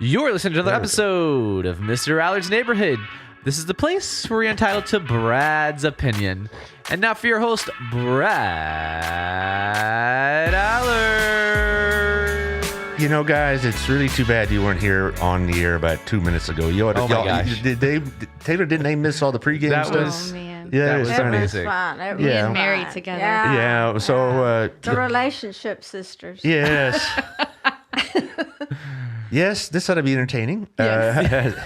You're listening to another episode of Mr. Allard's Neighborhood. This is the place where you're entitled to Brad's opinion. And now for your host, Brad Allard. You know, guys, it's really too bad you weren't here on the air about 2 minutes ago. Oh my gosh. Taylor, didn't they miss all the pregame That stuff? was- Oh, man. Yeah, that it was was funny. amazing. Fun. It was Yeah. fun. Married together. Yeah, so... the relationship sisters. yes. Yes, this ought to be entertaining. Yes.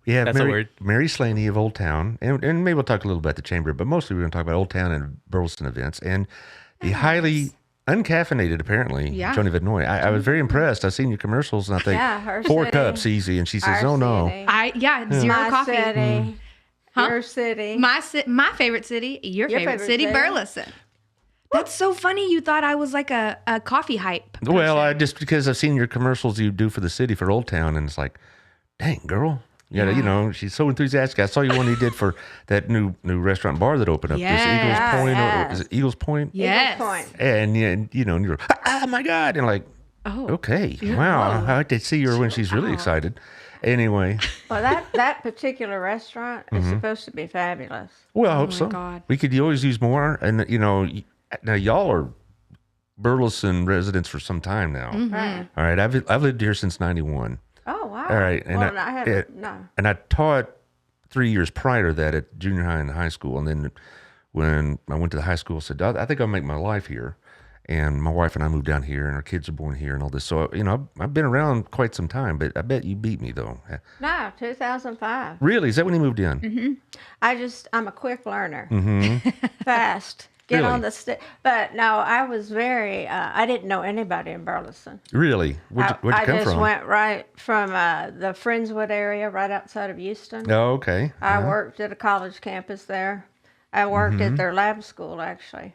We have That's a word. Mary Slaney of Old Town, and maybe we'll talk a little about the chamber, but mostly we're going to talk about Old Town and Burleson events, and the highly uncaffeinated, apparently, Yeah. Joni Vinoy. I was very impressed. I've seen your commercials, and I think Her 4 city, cups easy, and she says, our oh, no. city, Zero my coffee. city, Huh? your city. My favorite city, your favorite city, city. Burleson. That's so funny. You thought I was like a coffee hype person. Well, because I've seen your commercials you do for the city for Old Town, and it's like, dang, girl. You gotta, you know, she's so enthusiastic. I saw you one you did for that new restaurant bar that opened up. This Eagles Yes. Point, or is it Eagles Point? Yes. Eagle Point. And you know, and you're, oh my God, and like, Oh. okay, wow. I like to see her when she's really excited. Anyway, Well, that particular restaurant is supposed to be fabulous. well, I hope my so. God. We could always use more, and you know, now y'all are Burleson residents for some time now. Right. All right, I've lived here since '91. Oh, wow. All right, and well, I haven't, no. And I taught 3 years prior to that at junior high and high school. And then when I went to the high school, I said, I think I'll make my life here. And my wife and I moved down here, and our kids are born here and all this. So, you know, I've been around quite some time, but I bet you beat me, though. No, 2005. Really? Is that when you moved in? I'm a quick learner. Fast. Get Really? on the But no, I was very, I didn't know anybody in Burleson. Really? Where'd you I come just from? went right from the Friendswood area, right outside of Houston. Oh, okay. I worked at a college campus there. I worked at their lab school, actually,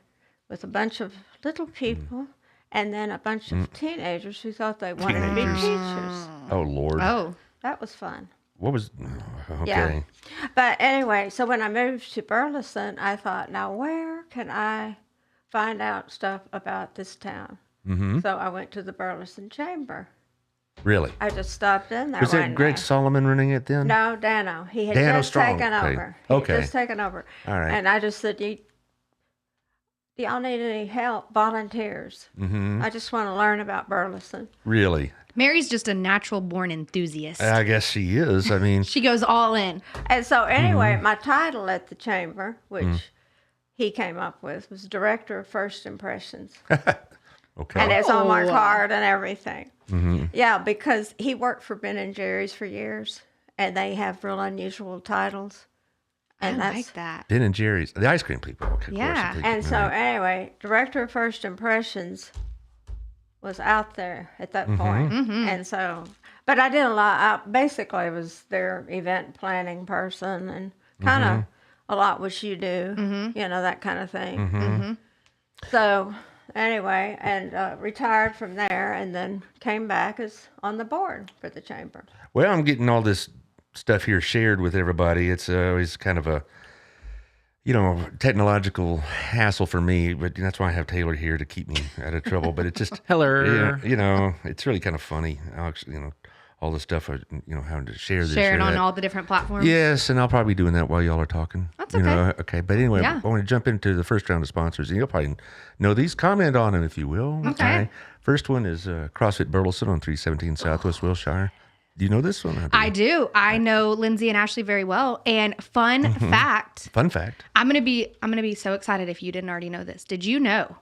with a bunch of little people and then a bunch of teenagers who thought they wanted to be teachers. Oh, Lord. Oh. That was fun. What was... Okay. Yeah. But anyway, so when I moved to Burleson, I thought, now where can I find out stuff about this town? So I went to the Burleson Chamber. Really? I just stopped in there Was one that Greg day. Solomon running it then? No, Dano. He had Dano just Strong, taken okay. over. He Okay. had just taken over. All right. And I just said, do y'all need any help? Volunteers. I just want to learn about Burleson. Really? Mary's just a natural born enthusiast. I guess she is. I mean... She goes all in. And so anyway, my title at the chamber, which he came up with, was Director of First Impressions. Okay. And it's on my Oh. card and everything. Yeah, because he worked for Ben & Jerry's for years, and they have real unusual titles. And I like that. Ben and Jerry's. The ice cream people. Okay, of Yeah. course. And so anyway, Director of First Impressions was out there at that point. And so, but I did a lot. I basically was their event planning person and kind of a lot what you do, you know, that kind of thing. So anyway, and retired from there and then came back as on the board for the chamber. Well, I'm getting all this stuff here shared with everybody. It's always kind of a, you know, technological hassle for me, but that's why I have Taylor here to keep me out of trouble. But it's just, Hello. yeah, you know, it's really kind of funny. You know, all the stuff, you know, having to share this. Sharing share on that. all the different platforms. Yes, and I'll probably be doing that while y'all are talking. That's You know, okay. okay. But anyway, Yeah. I want to jump into the first round of sponsors, and you'll probably know these. Comment on them, if you will. Okay. All right. First one is CrossFit Burleson on 317 Southwest Wilshire. Do you know this one? I do. I know Lindsay and Ashley very well. And fun fact, Fun fact. I'm gonna be so excited if you didn't already know this. Did you know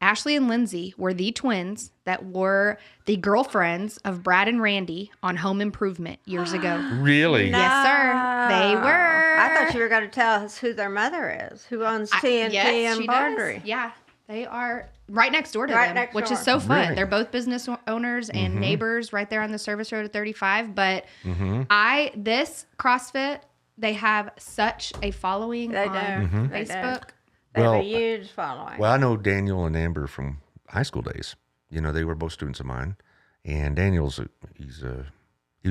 Ashley and Lindsay were the twins that were the girlfriends of Brad and Randy on Home Improvement years ago? Really? Yes, sir. They were. I thought you were going to tell us who their mother is, who owns TNT Yes, and she Bardry. does. Yeah, they are right next door to Right them, next which door. is so fun. Really? They're both business owners and neighbors right there on the service road at 35. But this CrossFit, they have such a following They on do. They do. Facebook. They have Well, a huge following. Well, I know Daniel and Amber from high school days. You know, they were both students of mine. And Daniel's, he's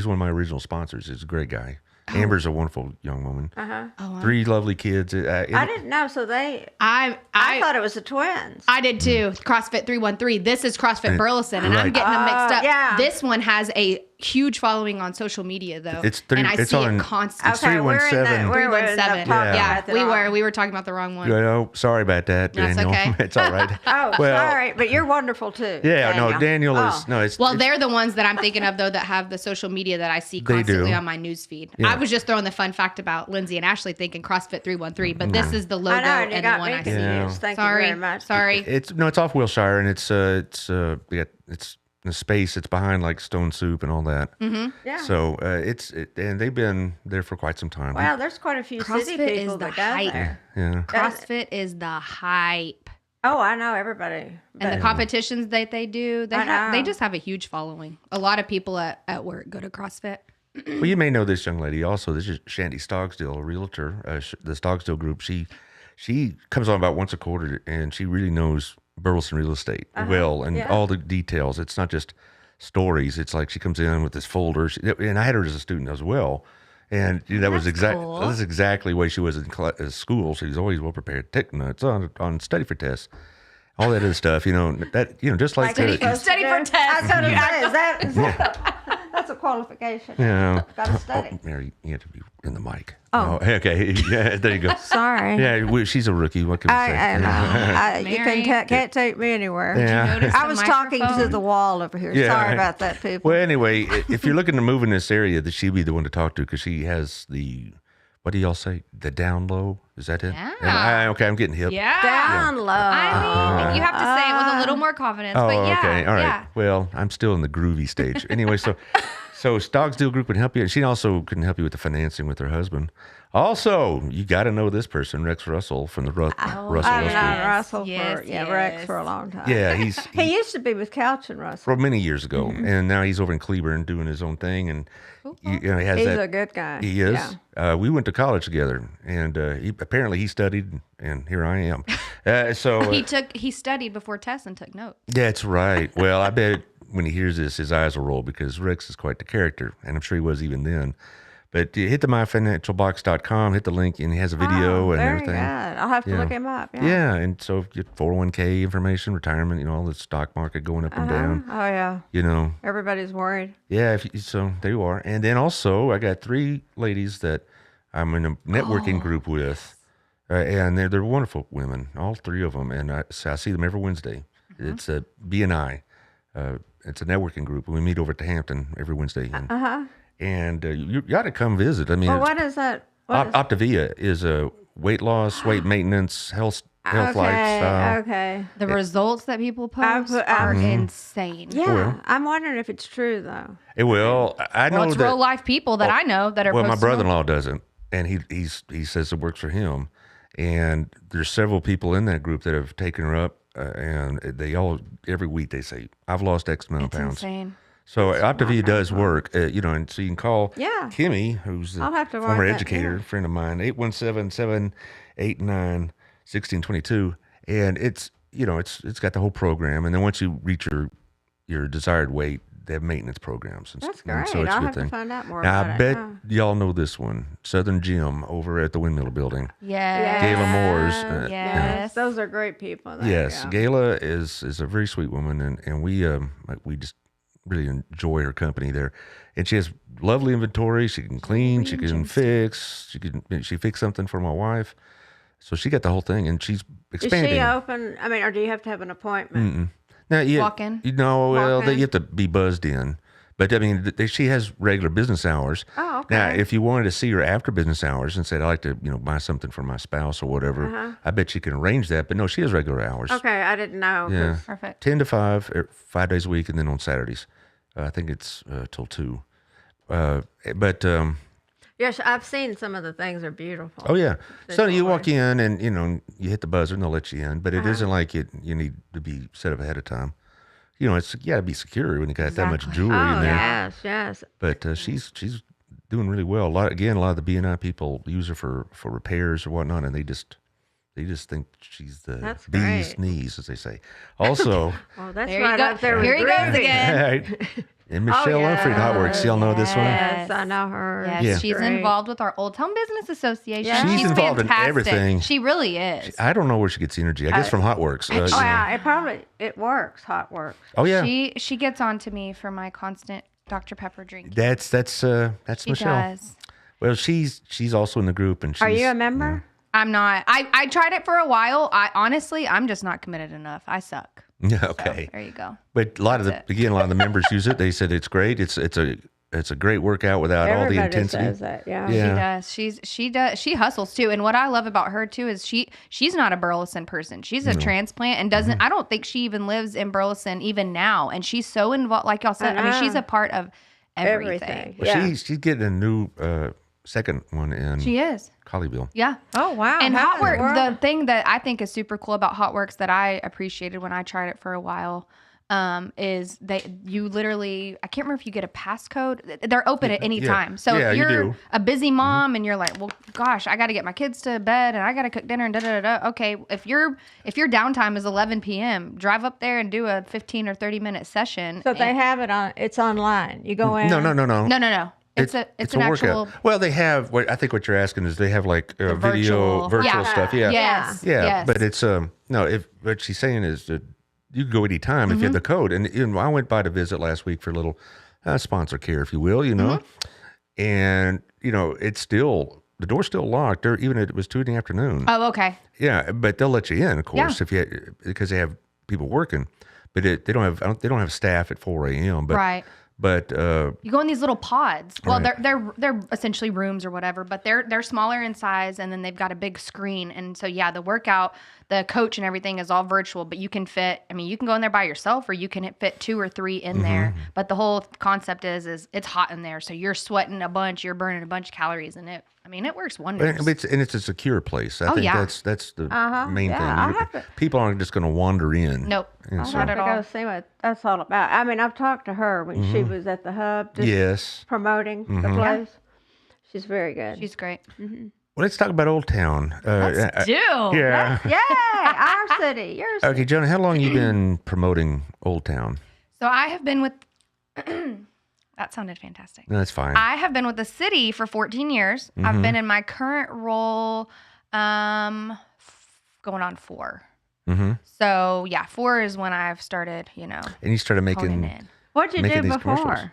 one of my original sponsors. He's a great guy. Amber's a wonderful young woman. Oh, 3 lovely kids. I didn't know. So I I thought it was the twins. I did too. CrossFit 313. This is CrossFit Burleson, and I'm Right. getting them mixed up. yeah. This one has a huge following on social media though. It's and I it's see on- it constantly. It's Okay, we're in 317. the, we're in the 317. podcast Yeah, at all. we were talking about the wrong one. Oh, sorry about that, That's Daniel. okay. It's all right. Oh, Well, sorry, but you're wonderful too. Yeah, no, Daniel is Oh. no. It's Well, they're the ones that I'm thinking of though that have the social media that I see They constantly do. on my news feed. Yeah. I was just throwing the fun fact about Lindsay and Ashley thinking CrossFit 313, but this is the logo I know, and you and the got one me I see. Yeah. confused. Thank Sorry, you very much. sorry. it's off Wilshire, and it's the space. It's behind like Stone Soup and all that. Mm-hmm. Yeah. So and they've been there for quite some time. Wow, there's quite a few city CrossFit people is the that go hype. there. Yeah. CrossFit is the hype. Oh, I know everybody. And the but- competitions that they do, I know. they just have a huge following. A lot of people at work go to CrossFit. Well, you may know this young lady also. This is Shandy Stogsdill, a realtor. The Stogsdill Group. She comes on about once a quarter, and she really knows Burleson real estate well, and Yeah. all the details. It's not just stories. It's like she comes in with this folder, and I had her as a student as well. And that was cool. That's exactly the way she was in school. She was always well prepared. Take notes on study for tests, all that other stuff. Just like Study that. Study for tests. I was going to say, is that that's a qualification. Yeah. Got to study. Oh, Mary, you have to be in the mic. Oh. Okay. Yeah, there you go. Sorry. Yeah, she's a rookie. What can we say? I know. You Mary. can't take me anywhere. Yeah. Notice I the was talking to microphone? the wall over here. Yeah. Sorry about that, people. Well, anyway, if you're looking to move in this area, that she'd be the one to talk to because she has the, what do y'all say? The down low? Is that it? Yeah. Okay, I'm getting hip. Yeah. Down low. I mean, you have to say it with a little more confidence, Oh, but yeah. okay. All right. Yeah. Well, I'm still in the groovy stage. Anyway, so Stogsdill Group can help you, and she also can help you with the financing with her husband. Also, you got to know this person, Rex Russell from the Russell I've House known Group. Russell Yes, for Rex yes. for a long time. Yeah, He used to be with Couch and Russell. for many years ago, and now he's over in Cleburne doing his own thing, and he has He's that. a good guy. He is. Yeah. We went to college together, and he studied, and here I am. So He studied before tests and took notes. that's right. Well, I bet when he hears this, his eyes will roll because Rex is quite the character, and I'm sure he was even then. But you hit the myfinancialbox.com, hit the link, and he has a video and very everything. Good. I'll have to Yeah. look him up. Yeah. Yeah, and so if you get 401k information, retirement, all the stock market going up and down. Oh yeah. Everybody's worried. Yeah, so there you are. And then also, I got 3 ladies that I'm in a networking group with, and they're wonderful women, all 3 of them. And I see them every Wednesday. It's a BNI. It's a networking group. We meet over at the Hampton every Wednesday. And you got to come visit. I mean, Well, it's- what is that? What is- Optavia is a weight loss, weight maintenance, health lifestyle. Okay. The results that people post put- are Mm-hmm. insane. Yeah, Well. I'm wondering if it's true though. It will. I know Well, it's that. real life people that I know that are Well, my posting them. brother-in-law doesn't, and he says it works for him. And there's several people in that group that have taken her up, and they all every week they say, "I've lost X amount of It's pounds." insane. So Optavia does work, and so you can call Yeah. Kimmy, who's the I'll have to former write that educator, down. friend of mine, 817-789-1622, and it's got the whole program. And then once you reach your desired weight, they have maintenance programs. That's And great. so it's a I'll good have thing. to find out more Now, about I it. bet Yeah. y'all know this one, Southern Gym over at the Windmill Building. Yes. Gayla Moore's. Yes. Yes, those are great people. There, Yes, yeah. Gayla is a very sweet woman, and we just really enjoy her company there. And she has lovely inventory. She can clean. She can fix. She fixed something for my wife, so she got the whole thing, and she's Is expanding. she open? I mean, or do you have to have an appointment? Now, Walk in? Well, Walk in? you have to be buzzed in. But I mean, she has regular business hours. Oh, okay. Now, if you wanted to see her after business hours and said, "I'd like to, buy something for my spouse or whatever," I bet you can arrange that. But no, she has regular hours. Okay, I didn't know. 'cause- Yeah, Perfect. 10 to 5, 5 days a week, and then on Saturdays, I think it's till 2. Yes, I've seen some of the things are beautiful. Oh yeah, so you don't walk in and you hit the buzzer and they'll let you in. But it isn't like you need to be set up ahead of time. It's you got to be secure when you got that much Exactly. jewelry Oh in there. yes, yes. But she's doing really well. A lot of the BNI people use her for repairs or whatnot, and they just think she's the That's bee's great. knees, as they say. Also, Well, that's There you right go. up there with Here he goes Groovy. again. and Michelle Unfried Hotworks, y'all know this one. Yes, I know her. Yes, Yeah. she's Great. involved with our Old Town Business Association. Yeah. She's involved in fantastic. everything. She really is. I don't know where she gets the energy. I guess from Hotworks. Oh yeah, it works. Hot works. Oh yeah. She gets on to me for my constant Dr. Pepper drinking. That's She Michelle. does. Well, she's also in the group, and she's. Are you a member? I'm not. I tried it for a while. I'm just not committed enough. I suck. Yeah. So, Okay. there you go. But a lot of the members use it. They said it's great. It's a great workout without all the Everybody intensity. says that. Yeah. Yeah. She does. She hustles too. And what I love about her too is she's not a Burleson person. She's a transplant and doesn't. I don't think she even lives in Burleson even now. And she's so involved. Like y'all said, I mean, she's a part of everything. Well, Yeah. she's getting a new second one in. She is. Colleyville. Yeah. Oh wow. And How Hot in the Work, world? the thing that I think is super cool about Hot Works that I appreciated when I tried it for a while, is you literally, I can't remember if you get a passcode. They're open at any time. So Yeah, if you you're do. a busy mom and you're like, well, gosh, I got to get my kids to bed and I got to cook dinner and da da da da. Okay, if your downtime is 11 p.m., drive up there and do a 15 or 30 minute session. So they have it on. It's online. You go in. No. No. It's an a actual. workout. Well, they have. I think what you're asking is they have like video, virtual Yeah. stuff. Yeah. Yes. Yeah, Yes. but it's no. If what she's saying is that you can go anytime if you have the code. And I went by to visit last week for a little sponsor care, if you will. You know, and it's still the door's still locked. There, even if it was 2 p.m. Oh, okay. Yeah, but they'll let you in, of course, because they have people working. But they don't have staff at 4 a.m. But Right. But You go in these little pods. Well, Right. they're essentially rooms or whatever, but they're smaller in size, and then they've got a big screen. And so the workout, the coach, and everything is all virtual. But you can fit. I mean, you can go in there by yourself, or you can fit 2 or 3 in there. But the whole concept is it's hot in there, so you're sweating a bunch, you're burning a bunch of calories, and it works wonders. and it's a secure place. I Oh, think yeah. that's the main Yeah, I'll have thing. to- People aren't just going to wander in. Nope. And Not so- at I all. go see what that's all about. I mean, I've talked to her when she was at the hub, just Yes. promoting the place. She's very good. She's great. Well, let's talk about Old Town. Do. Yeah. Yay, our city, your city. Okay, Jonah, how long you been promoting Old Town? So I have been with. That sounded fantastic. No, that's fine. I have been with the city for 14 years. I've been in my current role going on 4. Mm-hmm. So, 4 is when I've started, And you started honing making. in. What'd you making do these commercials. before?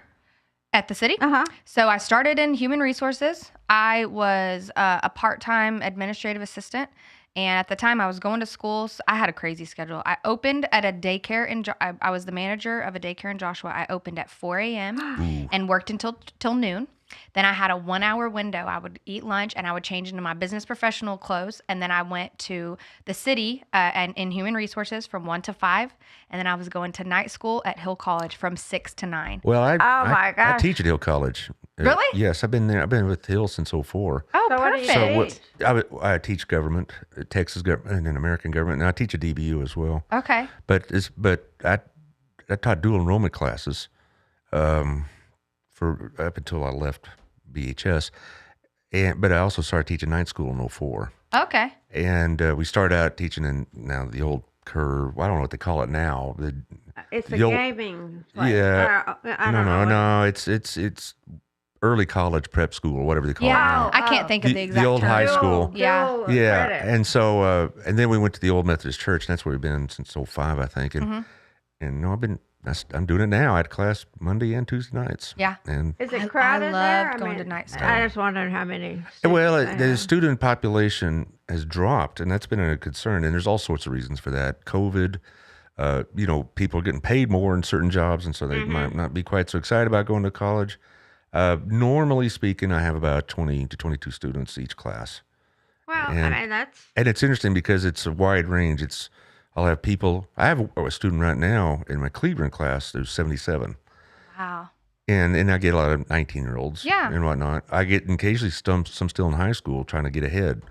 At the city? Uh-huh. So I started in human resources. I was a part-time administrative assistant. And at the time I was going to school, so I had a crazy schedule. I opened at a daycare I was the manager of a daycare in Joshua. I opened at 4 a.m. and worked until noon. Then I had a 1-hour window. I would eat lunch and I would change into my business professional clothes. And then I went to the city and in human resources from 1 to 5. And then I was going to night school at Hill College from 6 to 9. Well, my I gosh. teach at Hill College. Really? Yes, I've been there. I've been with Hill since 04. Oh, So what do you perfect. teach? I teach government, Texas government, and American government, and I teach a DBU as well. Okay. But I taught dual enrollment classes for up until I left BHS, but I also started teaching night school in 04. Okay. And we started out teaching in now the old curve. I don't know what they call it now. It's a The old- gaming place. Yeah. I don't know. No. It's early college prep school or whatever they call it Yeah, now. I can't think of the The exact old term. high school. Yeah. Yeah, credit. and so and then we went to the old Methodist Church, and that's where we've been since 05, I think. And I'm doing it now. I had class Monday and Tuesday nights. Yeah. And Is I it crowded there? loved going to night school. I just wondering how many. well, students they the have. student population has dropped, and that's been a concern. And there's all sorts of reasons for that. COVID, people are getting paid more in certain jobs, and so they might not be quite so excited about going to college. Normally speaking, I have about 20 to 22 students each class. Well, and- I mean that's And it's interesting because it's a wide range. I'll have people. I have a student right now in my Cleveland class. There's 77, Wow. and I get a lot of 19-year-olds Yeah. and whatnot. I get occasionally some still in high school trying to get ahead.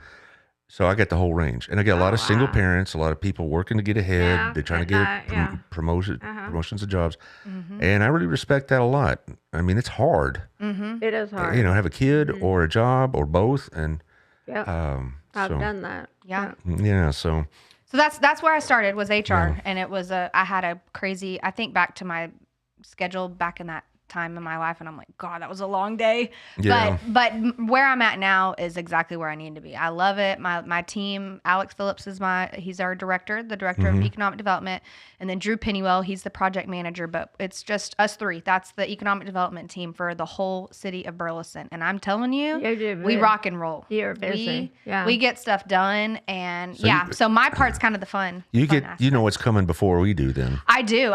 So I get the whole range, and I get a lot of single wow. parents, a lot of people working to get ahead. Yeah, They're trying to at get night, yeah. promotions of jobs, and I really respect that a lot. I mean, it's hard, it is hard. have a kid or a job or both, and Yep. I've so done that. Yeah. yeah, so. So that's where I started was HR, and it was I had a crazy. I think back to my schedule back in that time in my life, and I'm like, God, that was a long day. Yeah. But where I'm at now is exactly where I need to be. I love it. My team, Alex Phillips is he's our director, the director of economic development, and then Drew Pennywell, he's the project manager. But it's just us three. That's the economic development team for the whole city of Burleson. And I'm telling you, we rock and roll. You're busy. We get stuff done, and so my part's kind of the fun. You know what's coming before we do then. I do.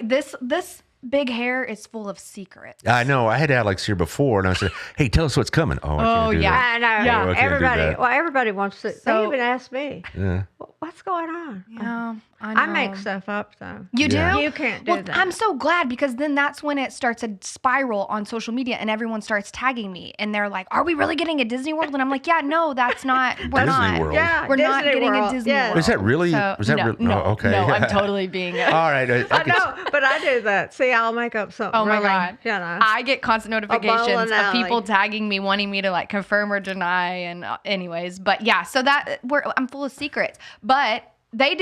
This big hair is full of secrets. I know. I had Alex here before, and I said, "Hey, tell us what's coming." Oh, I can't do that. I know. Yeah. I can't do that. Everybody wants to. So- they even ask me, Yeah. "What's going on?" Yeah, I know. I make stuff up though. You Yeah. do? You can't do that. I'm so glad, because then that's when it starts a spiral on social media and everyone starts tagging me and they're like, "Are we really getting a Disney World?" And I'm like, "Yeah, no, that's not. We're Disney not. World. Yeah, We're not Disney getting World. a Disney Yes. World." Is that really? So, Was that no, really? no, okay. no, I'm totally being. All right. I know, but I do that. See, I'll make up something. Oh my really, God. You know. I get constant notifications bowling of people alley. tagging me, wanting me to like confirm or deny. And anyways, but yeah, so I'm full of secrets, but they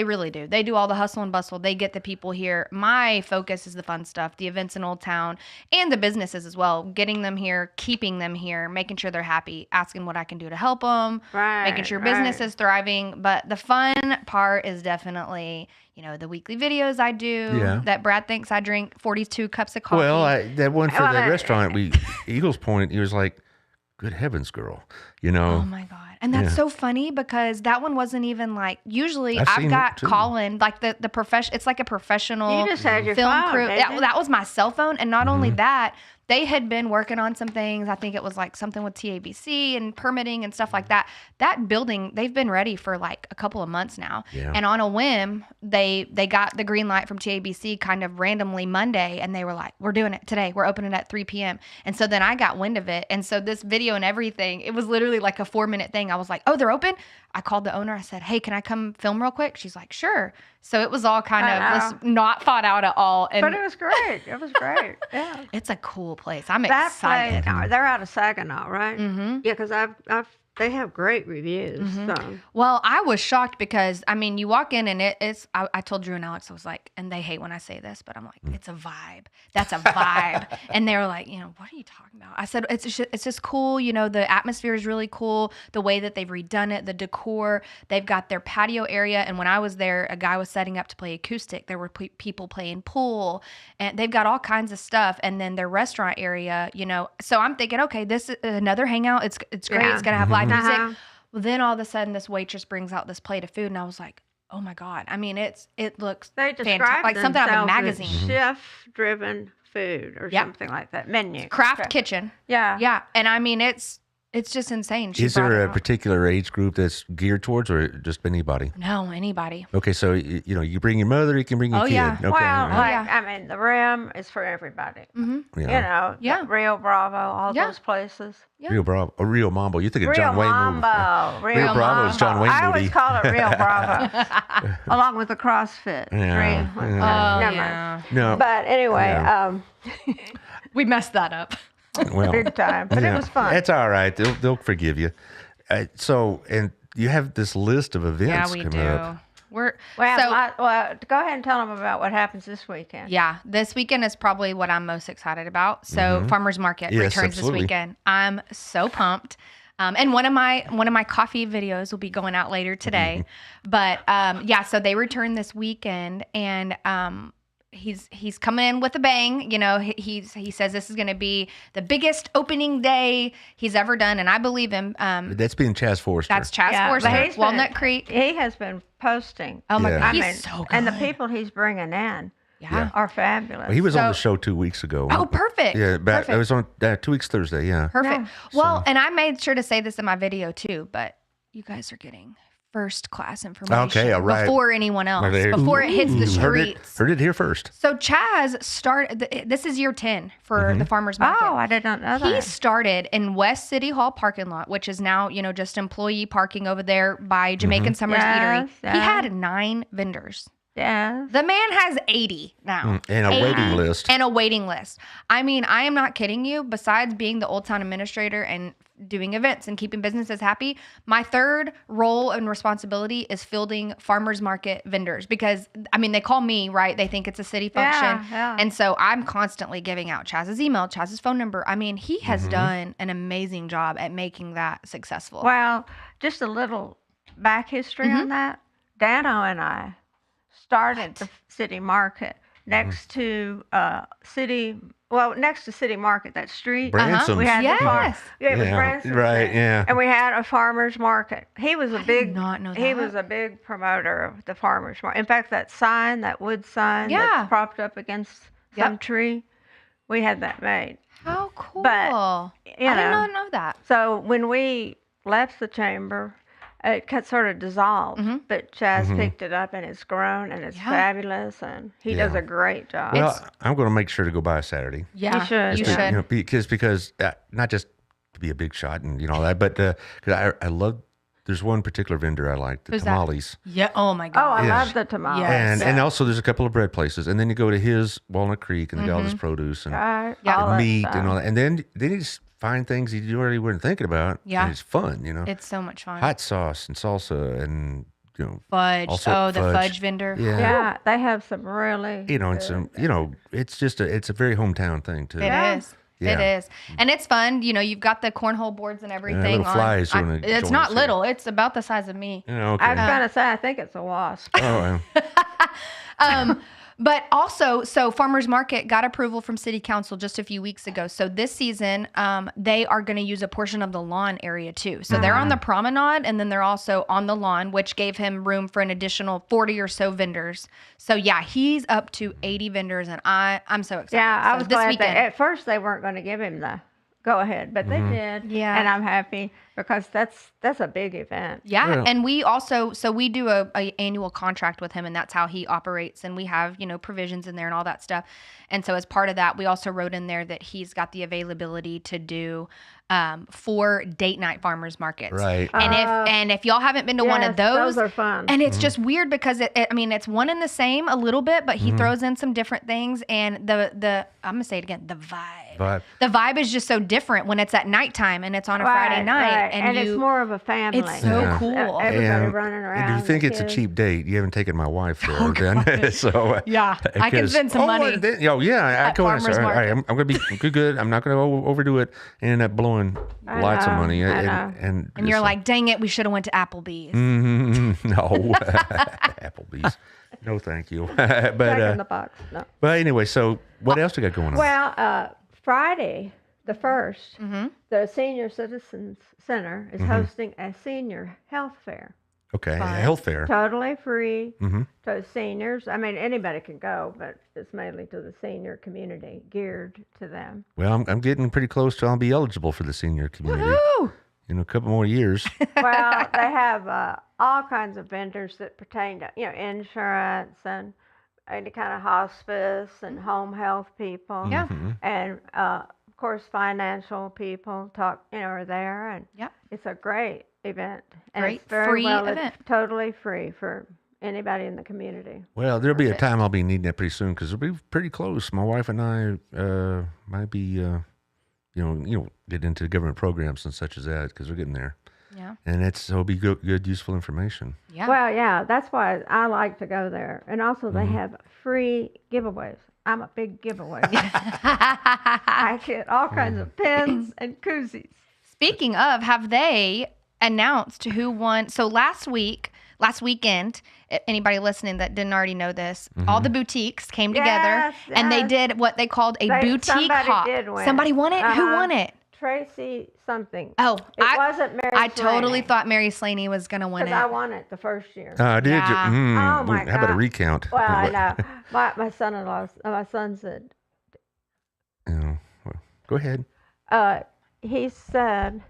really do. They do all the hustle and bustle. They get the people here. My focus is the fun stuff, the events in Old Town and the businesses as well, getting them here, keeping them here, making sure they're happy, asking what I can do to help them, making sure business is thriving. But the fun part is definitely, the weekly videos I do that Brad thinks I drink 42 cups of coffee. Well, that one for that restaurant, Eagles Point, he was like, "Good heavens, girl," Oh my God. And that's so funny, because that one wasn't even like, usually I've got Colin, like the profession. It's like a professional You just had your film phone, crew. didn't you? That was my cell phone. And not only that, they had been working on some things. I think it was like something with TABC and permitting and stuff like that. That building, they've been ready for like a couple of months now. Yeah. And on a whim, they got the green light from TABC kind of randomly Monday. And they were like, "We're doing it today. We're opening at 3 p.m. And so then I got wind of it. And so this video and everything, it was literally like a 4-minute thing. I was like, "Oh, they're open?" I called the owner. I said, "Hey, can I come film real quick?" She's like, "Sure." So it was all kind of this not thought out at all. And But it was great. It was great. Yeah. it's a cool place. I'm That excited. place, they're out of Saginaw, right? Mm-hmm. Yeah, because they have great reviews. So. Well, I was shocked because, you walk in and I told Drew and Alex, I was like, and they hate when I say this, but I'm like, it's a vibe. That's a vibe. And they were like, "What are you talking about?" I said, it's just cool. The atmosphere is really cool. The way that they've redone it, the decor, they've got their patio area. And when I was there, a guy was setting up to play acoustic. There were people playing pool, and they've got all kinds of stuff. And then their restaurant area, so I'm thinking, okay, this is another hangout. It's great. Yeah. It's going to have live music. Uh-huh. Well, then all of a sudden, this waitress brings out this plate of food, and I was like, "Oh my God!" It looks They fantastic, describe like something out of a themselves as magazine. chef-driven food or something like that. Menu. Craft kitchen, Yeah. yeah, and it's just insane. She Is brought there it a out. particular age group that's geared towards, or just anybody? No, anybody. Okay, so you bring your mother, you can bring your Oh, kid. yeah. Okay. Well, yeah. the Rim is for everybody. Yeah. Yeah. Rio Bravo, all Yeah. those places. Yeah. Rio Bravo, Rio Mambo. You think of Rio John Wayne Mambo. movie? Rio Bravo is John Wayne I always movie. call it Rio Bravo, along with the CrossFit. Yeah. Oh, Never mind. yeah. No, But anyway, Yeah. We messed that up. well, big time. But it was fun. It's all right. They'll forgive you. And you have this list of events Yeah, we coming do. up. We're Well, go ahead and tell them about what happens this weekend. Yeah, this weekend is probably what I'm most excited about. So Farmers Market Yes, returns absolutely. this weekend. I'm so pumped. And one of my coffee videos will be going out later today. But so they return this weekend, and he's coming in with a bang. He says this is going to be the biggest opening day he's ever done, and I believe him. That's being Chaz Forrester. That's Chaz Yeah, Forrester, but he's Walnut been- Creek. He has been posting. Oh my Yeah. God, I he's mean, so good. and the people he's bringing in yeah. are fabulous. Well, he was on So- the show 2 weeks ago. Oh, perfect. Yeah, Perfect. it was on 2 weeks Thursday. Yeah. Perfect. Yeah. Well, and I made sure to say this in my video too, but you guys are getting first class information Okay, all right. before anyone else, Are they- before it hits the Ooh, streets. Heard it here first. So Chaz started, this is year 10 for the farmer's market. Oh, I did not know He that. started in West City Hall parking lot, which is now, just employee parking over there by Jamaican Summers Yes, Eatery. He yes. had 9 vendors. Yes. The man has 80 now. And a 80. waiting list. And a waiting list. I am not kidding you. Besides being the Old Town administrator and doing events and keeping businesses happy. My third role and responsibility is fielding farmers market vendors because, I mean, they call me, right? They think it's a city function. Yeah. And so I'm constantly giving out Chaz's email, Chaz's phone number. I mean, he has done an amazing job at making that successful. Well, just a little back history on that. Dano and I started the city market next to city market, that street. Branson's. We had the farm. Yes. Yeah, it was Yeah, Branson's right, thing. yeah. And we had a farmer's market. He was a did not know He that. was a big promoter of the farmer's market. In fact, that wood sign Yeah. that's propped up against some tree, we had that made. How cool. But, I you did know, not know that. So when we left the chamber, it got sort of dissolved, but Chaz picked it up and it's grown and it's fabulous, and he does Yeah. a great job. Well, I'm going to make sure to go by Saturday. Yeah, You should. You Just should. You know, because not just to be a big shot and all that, but because I love. There's one particular vendor I like, the Who's that? tamales. Yeah. Oh my Oh, God. I Yes. love the tamales. Yes. And also there's a couple of bread places, and then you go to his Walnut Creek and they got all this produce and Right, Yeah. all that meat stuff. and all that, and then you just find things you already weren't thinking about. Yeah. and it's fun, It's so much fun. hot sauce and salsa and Fudge. also The fudge. fudge vendor. yeah, Yeah, they have some really. and some it's just it's a very hometown thing too. It is. Yeah. It is. And it's fun. You know, you've got the cornhole boards and everything. little flies wanna it's join not us here. little. It's about the size of me. Okay. I was gonna say, I think it's a wasp. Oh, well. But also, so Farmers Market got approval from City Council just a few weeks ago. So this season, they are going to use a portion of the lawn area too. So they're on the promenade and then they're also on the lawn, which gave him room for an additional 40 or so vendors. So yeah, he's up to 80 vendors and I'm so excited. Yeah, I So was this glad weekend. that at first they weren't going to give him the go ahead, but they did. Yeah. and I'm happy because that's a big event. Yeah, Yeah. and we also we do a annual contract with him, and that's how he operates. And we have provisions in there and all that stuff. And so as part of that, we also wrote in there that he's got the availability to do 4 date night farmers markets. Right. And if y'all haven't been to one of Yes, those, are fun. and it's just weird because it's one and the same a little bit, but he throws in some different things. And the I'm gonna say it again, the vibe. The vibe is just so different when it's at nighttime and it's on a Friday night, right. and it's more of a family. It's so Yeah. cool. Everybody running around. And you think the it's a kids. cheap date? You haven't taken my wife there, then. So Yeah, I can spend some money I at go in and farmers say, all right, market. I'm going to be good. I'm not going to overdo it and end up blowing lots of know, money. I know. And you're like, dang it, we should have went to Applebee's. no, Applebee's. No, thank you. Back in the but box. No. anyway, so what else we got going on? Well, Friday, the 1st, the Senior Citizens Center is hosting a senior health fair. Okay, a health fair. Totally free to seniors. I mean, anybody can go, but it's mainly to the senior community, geared to them. Well, I'm getting pretty close to I'll be eligible for the senior community. Woo! In a couple more years. Well, they have all kinds of vendors that pertain to, insurance and any kind of hospice and home health people. Yeah. And, of course, financial people are there. And Yeah. it's a great event. And Great it's very free well, event. It's totally free for anybody in the community. Well, there'll be a time I'll be needing that pretty soon because we'll be pretty close. My wife and I might be, get into government programs and such as that because we're getting there. Yeah. And it'll be good, useful information. Yeah. Well, yeah, that's why I like to go there. And also, they have free giveaways. I'm a big giveaway. I get all kinds of pins and koozies. Speaking of, have they announced who won? So last weekend, anybody listening that didn't already know this, all the boutiques came together Yes, and they yes. did what they called a boutique somebody hop. did win. Somebody won it? Who won it? Tracy something. Oh, It wasn't Mary I totally Slaney, thought Mary Slaney was going to win because it. I won it the first year. Did you? Yeah. Oh, my How about a God. recount? Well, I know. My son said, Well, go ahead. he said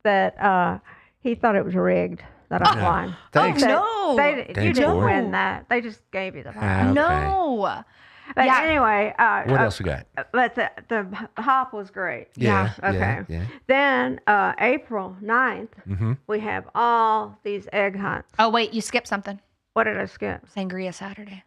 that he thought it was rigged that I won. Thanks. Oh, no. You Thanks, didn't boy. win that. They just gave you the prize. Okay. No. But Yeah. anyway, What else we got? but the hop was great. Yeah. Okay. Yeah. Then April 9th, we have all these egg hunts. Oh, wait, you skipped something. What did I skip? Sangria Saturday.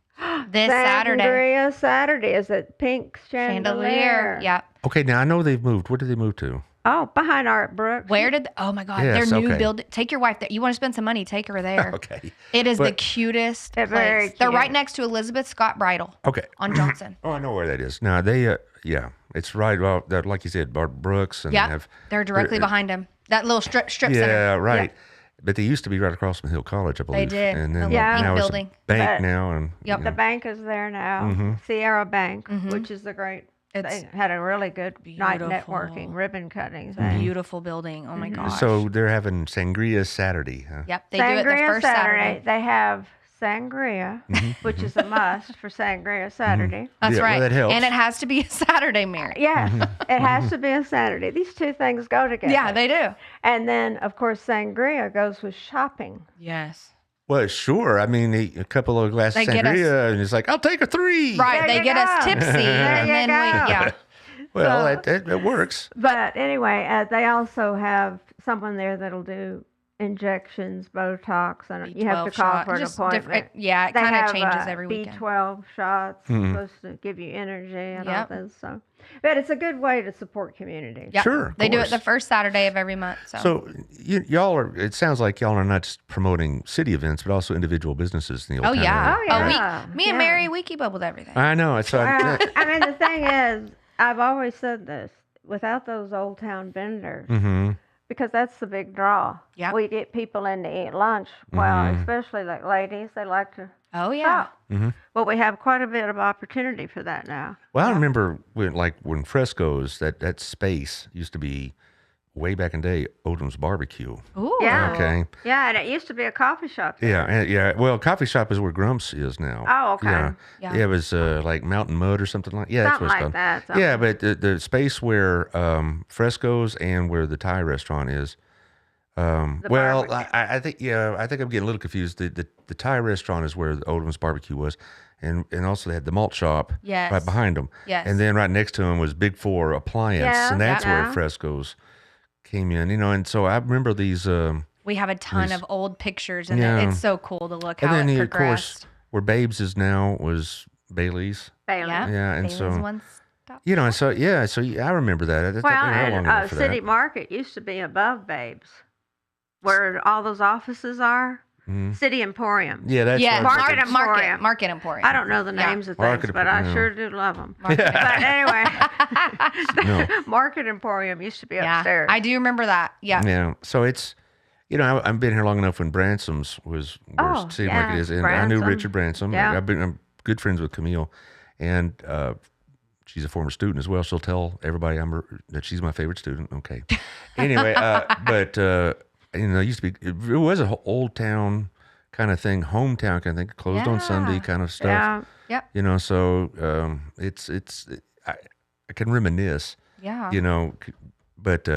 This Saturday. Sangria Saturday is at Pink Chandelier. Chandelier. Yep. Okay, now I know they've moved. What did they move to? Oh, behind Art Brooks. Where did? Oh my God, Yes, their new okay. building. Take your wife there. You want to spend some money? Take her there. Okay. It is the But- cutest They're place. very They're cute. right next to Elizabeth Scott Bridal Okay. on Johnson. Oh, I know where that is. Now they, yeah, it's right. Well, that, like you said, Bart Brooks, and Yeah, they have, they're directly behind him. That little strip yeah, center. right. But they used to be right across from Hill College, I believe. did. And The then little pink now building. it's a bank But- now, and Yep. The bank is there now. Sierra Bank, which is a great. It's they had a really good night beautiful. networking, ribbon cutting thing. Beautiful building. Oh my gosh. so they're having Sangria Saturday. Huh? Yep, they do it the Sangria first Saturday. They have sangria, which is a must for Sangria Saturday. That's Yeah, well, right. that helps. And it has to be a Saturday, Mary. Yes, it has to be a Saturday. These two things go together. Yeah, they do. And then, of course, sangria goes with shopping. Yes. Well, sure. I mean, a couple of glasses They of get us- sangria, and it's like, I'll take a 3. Right. There They you get us go. tipsy. There and you then we, go. yeah. Well, So- that works. But anyway, they also have someone there that'll do injections, Botox, and you have to B12 call shot. for an Just appointment. different. Yeah, it They kind of have, changes every weekend. B12 shots supposed to give you energy and all this. So, but it's a good way to support community. Yep. Sure, of They do it course. the first Saturday of every month. So, So y'all are. It sounds like y'all are not just promoting city events, but also individual businesses in the oh old town yeah. area. Oh, yeah. Me and Yeah. Mary, we keep up with everything. I know. So Well, I mean, the thing is, I've always said this: without those old town vendors, mm-hmm. because that's the big draw. Yep. We get people in to eat lunch. Well, especially like ladies, they like to Oh yeah. shop. Well, we have quite a bit of opportunity for that now. Well, I remember when Fresco's that space used to be way back in the day Odom's Barbecue. Ooh. Yeah. Okay. Yeah, and it used to be a coffee shop. Yeah, yeah. Well, coffee shop is where Grumps is now. Oh, okay. Yeah, Yeah. it was like Mountain Mud or something like. Yeah, Something that's what it's like called. that, something. Yeah, but the space where Fresco's and where the Thai restaurant is. Well, barbecue. I think I think I'm getting a little confused. The Thai restaurant is where the Odom's Barbecue was, and also they had the malt shop Yes. right behind them. Yes. And then right next to them was Big Four Appliance, Yeah, and that's where yeah. Fresco's came in. And so I remember these. We have a ton of old pictures, and Yeah. it's so cool to look And how then it of progressed. course where Babes is now was Bailey's. Bailey. Yeah. Yeah, and Bailey's so one stop. and so I remember that. That's Well, not long and enough for City that. Market used to be above Babes, where all those offices are. City Emporium. Yeah, that's Yeah, what I was Market thinking. Emporium. Market Emporium. I don't know the Yeah. names of Market things, but I Emporium. sure do love them. Market But anyway, No. Market Emporium used to be Yeah, upstairs. I do remember that. Yeah. Yeah, so it's I've been here long enough when Bransom's was where Oh, City yeah, Market is, and I knew Bransom. Richard Bransom. Yeah. I'm good friends with Camille, and she's a former student as well. She'll tell everybody that she's my favorite student. Okay, anyway, but it used to be it was a old town kind of thing, hometown kind of thing, closed on Sunday Yeah. kind of stuff. Yeah. Yep. So I can reminisce. Yeah. But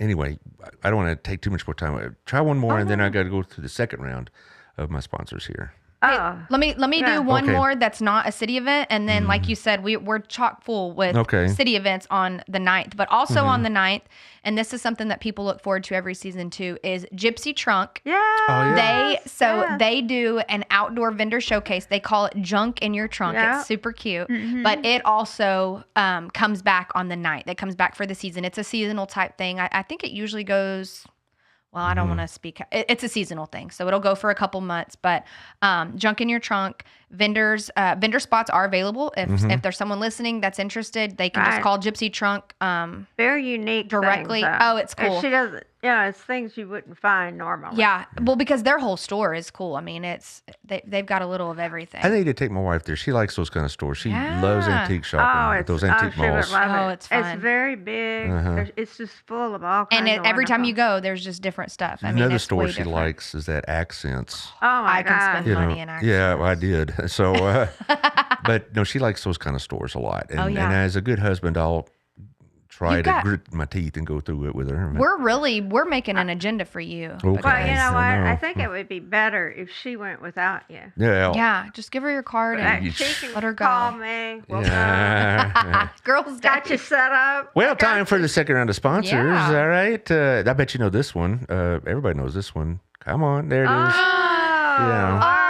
anyway, I don't want to take too much more time. Try one more, and then I got to go through the second round of my sponsors here. Oh. Let me Yeah. do one Okay. more that's not a city event, and then like you said, we're chock full with Okay. city events on the 9th, but also on the 9th, and this is something that people look forward to every season too, is Gypsy Trunk. Yeah. Oh, yeah. They do an outdoor vendor showcase. They call it Junk in Your Trunk. Yeah. It's super cute, but it also comes back on the 9th. It comes back for the season. It's a seasonal type thing. I think it usually goes. Well, I don't want to speak. It's a seasonal thing, so it'll go for a couple months. But Junk in Your Trunk, vendor spots are available. If there's someone listening that's interested, they can just Right. call Gypsy Trunk. Very unique. Directly- Things, though. oh, it's And cool. she doesn't. It's things you wouldn't find normally. Yeah, well, because their whole store is cool. I mean, they've got a little of everything. I need to take my wife there. She likes those kind of stores. She loves Yeah. antique Oh, shopping, it's those antique she would malls. love Oh, it. it's fun. It's very big. Uh-huh. It's just full of all and kinds. of every time wonderful- you go, there's just different stuff. I mean, Another it's store way she different. likes is that Accents. Oh my I can God. spend You money know, in yeah, Accents. well, I did. So, but no, she likes those kind of stores a lot. And, Oh, yeah. and as a good husband, I'll try You've to got- grit my teeth and go through it with her. We're making an agenda for you. Okay. because- Well, you know what? I know. I think it would be better if she went without you. Yeah. Yeah, just give her your card Like, and she can let her go. call me. We'll go. Yeah. Girls Got day. you set up. Well, time for the second round of sponsors. Yeah. All right. I bet you know this one. Everybody knows this one. Come on. There it is. Oh, Yeah. our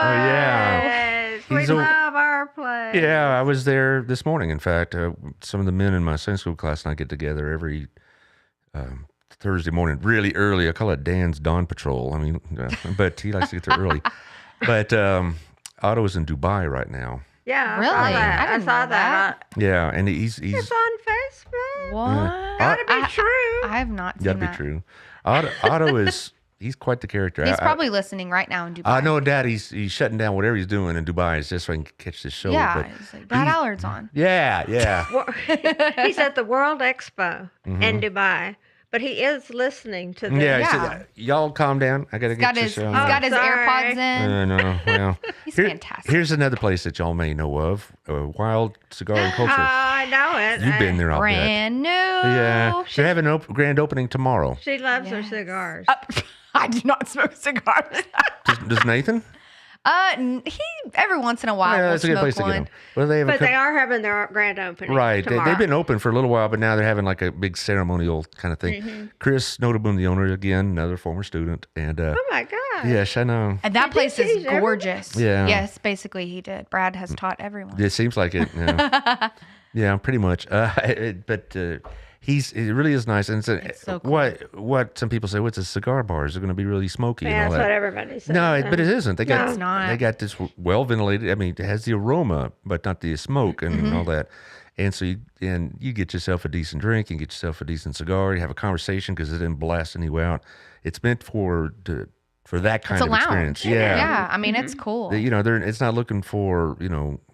Oh, yeah. place. We He's a- love our place. Yeah, I was there this morning. In fact, some of the men in my Sunday school class and I get together every Thursday morning, really early. I call it Dan's Dawn Patrol. I mean, but he likes to get there early. But Otto is in Dubai right now. Yeah, Really? I didn't saw know that. Yeah, and he's It's on Facebook. What? Gotta be true. I have not seen gotta be that. true. Otto is he's quite the character. He's probably listening right now in Dubai. I know, Dad. He's shutting down whatever he's doing in Dubai just so he can catch this show. Yeah, but it's like Brad Allard's on. yeah. He's at the World Expo in Dubai, but he is listening to the. Yeah, he Yeah. said, y'all calm down. I gotta He's got get his, this. he's got his sorry. AirPods in. No, well, He's fantastic. Here's another place that y'all may know of: Wild Cigar and Culture. I know it. You've been there, I'll bet. Brand new. Yeah, they're having an grand opening tomorrow. She loves her Yes. cigars. I do not smoke cigars. Does Nathan? He every once in a while Yeah, will that's a good smoke place to get one. them. Well, they have a But they couple, are having their grand opening. right. Tomorrow. They've been open for a little while, but now they're having like a big ceremonial kind of thing. Chris Notabune, the owner, again, another former student, and Oh my God. yes, I know. And that Did place you is teach everyone? gorgeous. Yeah. Yes, basically he did. Brad has taught everyone. It seems like it. Yeah, yeah, pretty much. But it really is nice. And It's so cool. what some people say, what's a cigar bar? Is it going to be really smoky Yeah, and all that's that? what everybody says. No, but it isn't. They got It's not. they got this well ventilated. I mean, it has the aroma, but not the smoke and all that. And so you get yourself a decent drink, you get yourself a decent cigar, you have a conversation because it didn't blast you out. It's meant for that kind It's a of lounge. experience. Yeah. I mean, it's cool. It's not looking for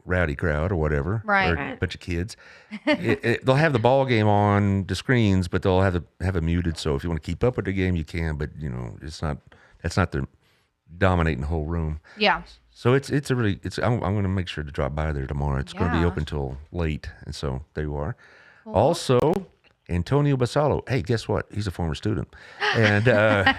rowdy crowd or whatever, Right. or a bunch of kids. They'll have the ball game on the screens, but they'll have it muted. So if you want to keep up with the game, you can. But that's not the dominating the whole room. Yeah. So I'm going to make sure to drop by there tomorrow. It's going to be Yeah. open till late, and so there you are. Also, Antonio Basalo. Hey, guess what? He's a former student, and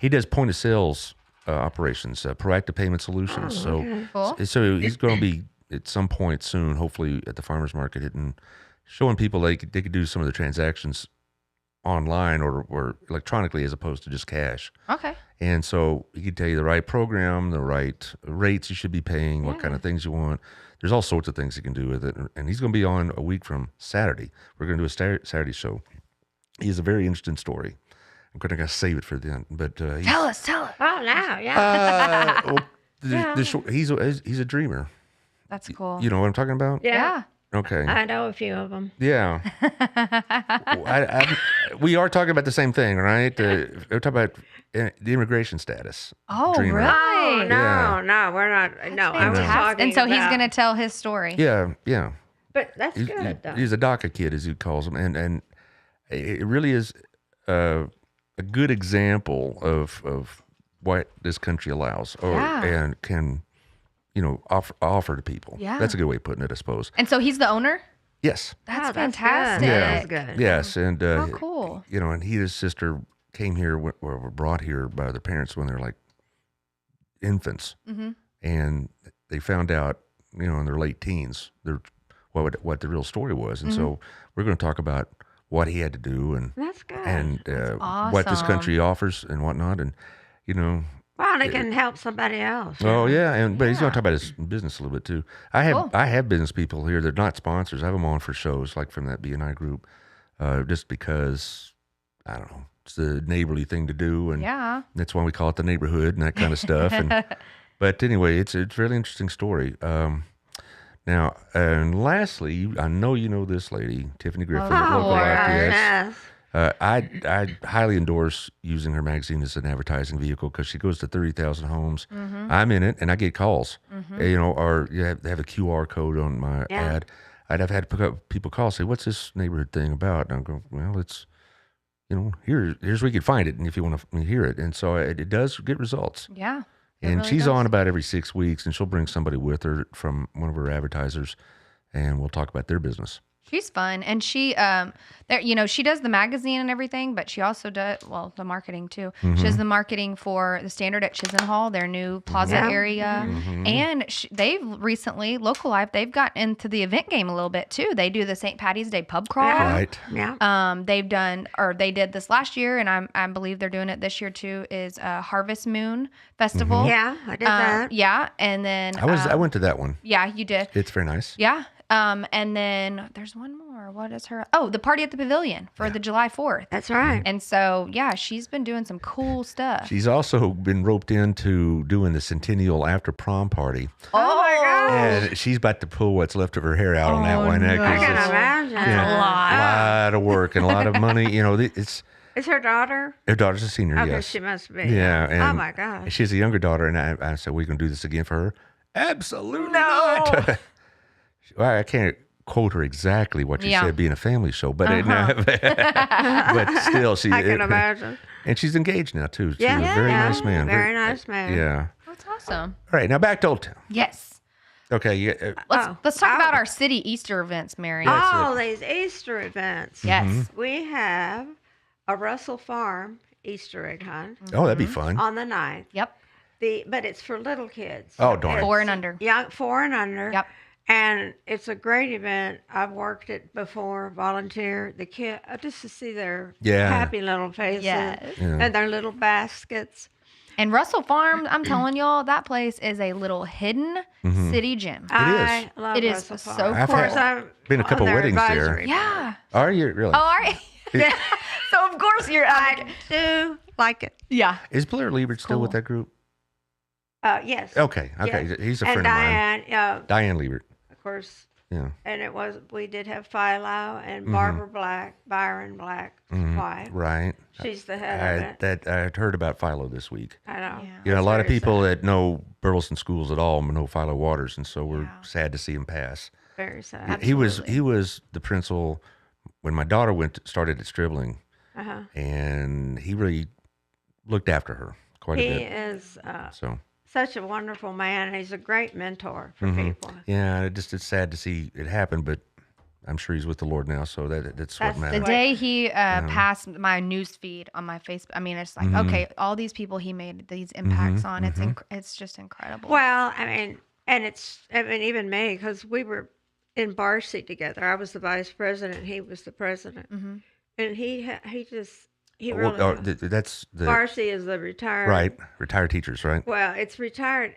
he does point of sales operations, proactive payment solutions. Cool. So he's going to be at some point soon, hopefully at the farmers market, and showing people they could do some of the transactions online or electronically as opposed to just cash. Okay. And so he could tell you the right program, the right rates you should be paying, what kind of things you want. There's all sorts of things he can do with it. And he's going to be on a week from Saturday. We're going to do a Saturday show. He has a very interesting story. I'm going to save it for then. But Tell us. Oh, now, yeah. he's a dreamer. That's cool. You know what I'm talking about? Yeah. Okay. I know a few of them. Yeah. We are talking about the same thing, right? We're talking about the immigration status. Oh, Dreamer. really? Oh, no, Yeah. no, we're not. No, I was Fantastic. talking And so he's about- going to tell his story. Yeah. But that's good, though. He's a DACA kid, as he calls him, and it really is a good example of what this country allows and can offer to people. Yeah. That's a good way of putting it, I suppose. And so he's the owner? Yes. That's Oh, fantastic. Good. Yeah. That's good. Yes, and Oh, cool. and he and his sister came here or were brought here by their parents when they were like infants, and they found out in their late teens what the real story was, and so we're going to talk about what he had to do and That's good. what this awesome. country offers and whatnot, and Well, and it can help somebody else. Oh yeah, but he's going to talk about his business a little bit too. Cool. I have business people here. They're not sponsors. I have them on for shows like from that BNI group, just because I don't know. It's the neighborly thing to do, and Yeah. that's why we call it the neighborhood and that kind of stuff. But anyway, it's a really interesting story. Now, and lastly, I know you know this lady, Tiffany Griffin, at Oh, Local Lord. IPS. Yes. I highly endorse using her magazine as an advertising vehicle because she goes to 30,000 homes. I'm in it, and I get calls. Or they have a QR code on my ad. I'd have had people call, say, "What's this neighborhood thing about?" And I go, "Well, it's here's where you can find it, and if you want to hear it." And so it does get results. Yeah. It And really she's does. on about every 6 weeks, and she'll bring somebody with her from one of her advertisers, and we'll talk about their business. She's fun, and she, she does the magazine and everything, but she also does the marketing too. She does the marketing for the Standard at Chisenhall, their new plaza Yeah. area, and they've recently Local Life. They've gotten into the event game a little bit too. They do the St. Patty's Day pub crawl. Yeah. Right. Yeah. They did this last year, and I believe they're doing it this year too. Is Harvest Moon Festival? Yeah, I did that. Yeah, and then I went to that one. Yeah, you did. It's very nice. Yeah. And then there's one more. What is her? Oh, the party at the pavilion for the July 4th. That's right. And so, yeah, she's been doing some cool stuff. She's also been roped into doing the Centennial after prom party. Oh my God. And she's about to pull what's left of her hair out on that one. no. I Because can it's imagine. That's a lot. a lot of work and a lot of money. You know, it's Is her daughter? her daughter's a senior, Okay, yes. she must be. Yeah. And Oh my gosh. she has a younger daughter, and I said, "We're going to do this again for her?" Absolutely No. not. Well, I can't quote her exactly what she Yeah. said being a family show, but but still, she. I can imagine. And she's engaged now too. To Yeah. a very Yeah. nice man. Very nice man. Yeah. That's awesome. All right, now back to Old Town. Yes. Okay. Yeah. Let's talk about our city Easter events, Mary. That's All these Easter events. Yes. We have a Russell Farm Easter egg hunt Oh, that'd be fun. on the 9th. Yep. But it's for little kids. Oh, darn. 4 and under. Young, 4 and under. Yep. And it's a great event. I've worked it before, volunteer. The kid, just to see their Yeah. happy little faces Yes. Yeah. and their little baskets. And Russell Farm, I'm telling y'all, that place is a little hidden city gym. I love It is Russell so Farm. cool. Of course, I've been a couple on their weddings there. advisory Yeah. Are you really? Oh, all right. So of course you're. I do like it. Yeah. Is Blair Liebert still with Cool. that group? Yes. Okay. Okay. Yes. He's a And friend of mine. Diane, Diane Liebert. of course, Yeah. and we did have Philo and Barbara Black, Byron Black's wife. Right. She's the head of it. I had heard about Philo this week. I know. Yeah. You know, a It's lot of very people sad. that know Burleson schools at all know Philo Waters, and so we're Yeah. sad to see him pass. Very sad. He was the principal when my daughter started at Stribling, Uh-huh. and he really looked after her quite He a bit. is So such a wonderful man. He's a great mentor for Mm-hmm. people. yeah, it's sad to see it happen, but I'm sure he's with the Lord now, so that's what That's the matters. The day he passed my news feed on my Facebook, I mean, it's like, okay, all these people he made these impacts on, it's just incredible. Well, I mean, even me, because we were in Barcy together. I was the vice president. He was the president. Mm-hmm. And he Well, really, that's the Barcy is the retired. right retired teachers, right? Well, it's retired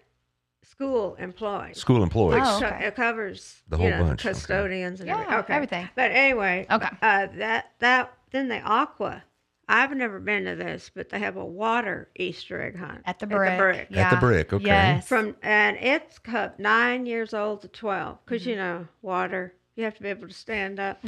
school employees. School employees. Oh, So okay. it covers The whole bunch, okay. custodians and Yeah, everything. Okay. everything. But anyway, Okay. that then the Aqua. I've never been to this, but they have a water Easter egg hunt At the brick. At the brick, okay. Yes. And it's 9 years old to 12 because Mm-hmm. you know water. You have to be able to stand up.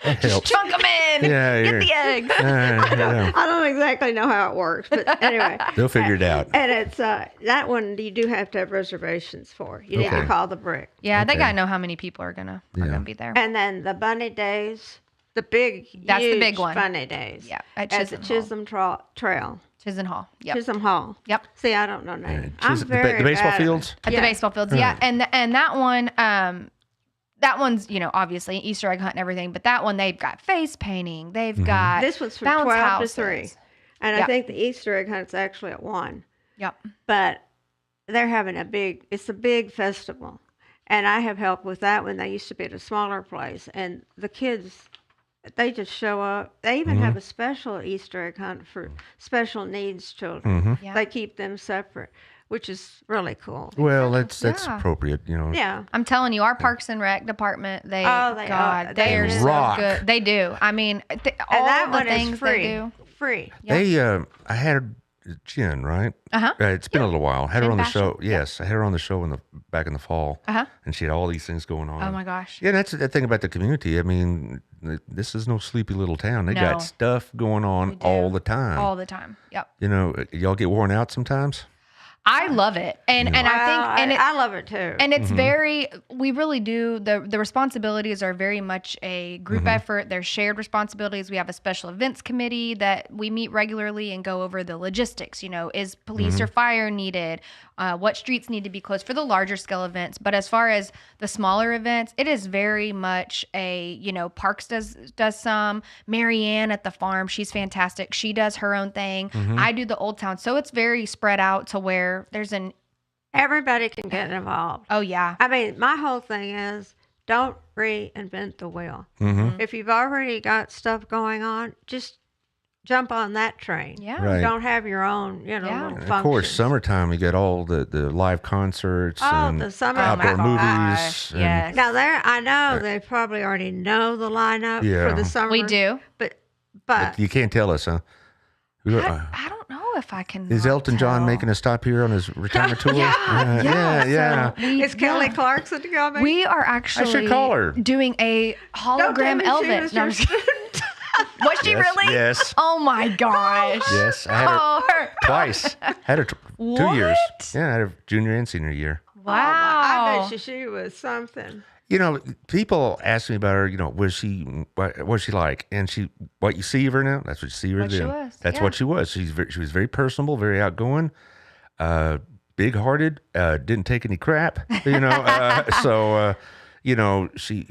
That helps. Chunk them in. Yeah, Get you're- the eggs. Yeah. I don't exactly know how it works, but anyway. They'll figure it out. And it's that one you do have to have reservations for. You need Okay. to call the brick. Yeah, they Okay. gotta know how many people are gonna be there. And then the bunny days, the big, That's the huge big one. bunny days. Yeah, at at the Chisholm Trail, Chisholm Hall. Yep. Chisholm Hall. Yep. See, I don't know names. Yeah, I'm the very baseball bad at it. fields? At Yeah. the baseball fields, yeah. And that one, that one's, you know, obviously Easter egg hunt and everything, but that one they've got face painting, they've got This was from bounce 12 houses. to 3. And I Yep. think the Easter egg hunt's actually at 1. Yep. But they're having it's a big festival. And I have helped with that when they used to be at a smaller place. And the kids, they just show up. They even have a special Easter egg hunt for special needs children. Yeah. They keep them separate, which is really cool. Well, that's Yeah. appropriate, you know. Yeah. I'm telling you, our Parks and Rec department, they are. they are so rock. good. They do. I mean, all And that the one things is free. they do. Free. They I had Jen, right? Uh-huh. It's been a little while. Had her Jen on the Basham. show. Yes, I had her on the show back in the fall. Uh-huh. And she had all these things going on. Oh my gosh. Yeah, that's the thing about the community. I mean, this is no sleepy little town. They No. got stuff going on We do. all the time. All the time. Yep. You know, y'all get worn out sometimes? I love it. And I think and I love it too. and it's very, we really do, the responsibilities are very much a group effort. They're shared responsibilities. We have a special events committee that we meet regularly and go over the logistics. You know, is police or fire needed? What streets need to be closed for the larger scale events? But as far as the smaller events, it is very much Parks does some. Marianne at the farm, she's fantastic. She does her own thing. I do the Old Town. So it's very spread out to where there's Everybody can get involved. oh yeah. I mean, my whole thing is don't reinvent the wheel. Mm-hmm. If you've already got stuff going on, just jump on that train. Yeah. Right. You don't have your own, Yeah. little And functions. of course, summertime, you get all the live concerts Oh, and the summer outdoor Oh my movies. gosh, and- yes. Now I know they probably already know the lineup Yeah. for the summer. We do. But But you can't tell us, huh? I don't know if I can. Is not Elton John tell. making a stop here on his retirement tour? Yeah. So is Kelly Clarkson coming? We are actually call her. doing a Don't tell hologram me she Elvis. was No, I'm your just kidding. Was she Yes, really? yes. Oh my gosh. Yes, I had her Oh, her. twice. Had her 2 years. What? Yeah, I had her junior and senior year. Oh, I Wow. bet she was something. People ask me about her. What was she like? And what you see of her now, that's what you see of her What she then. was, That's yeah. what she was. She was very personable, very outgoing, big-hearted. Didn't take any crap. She.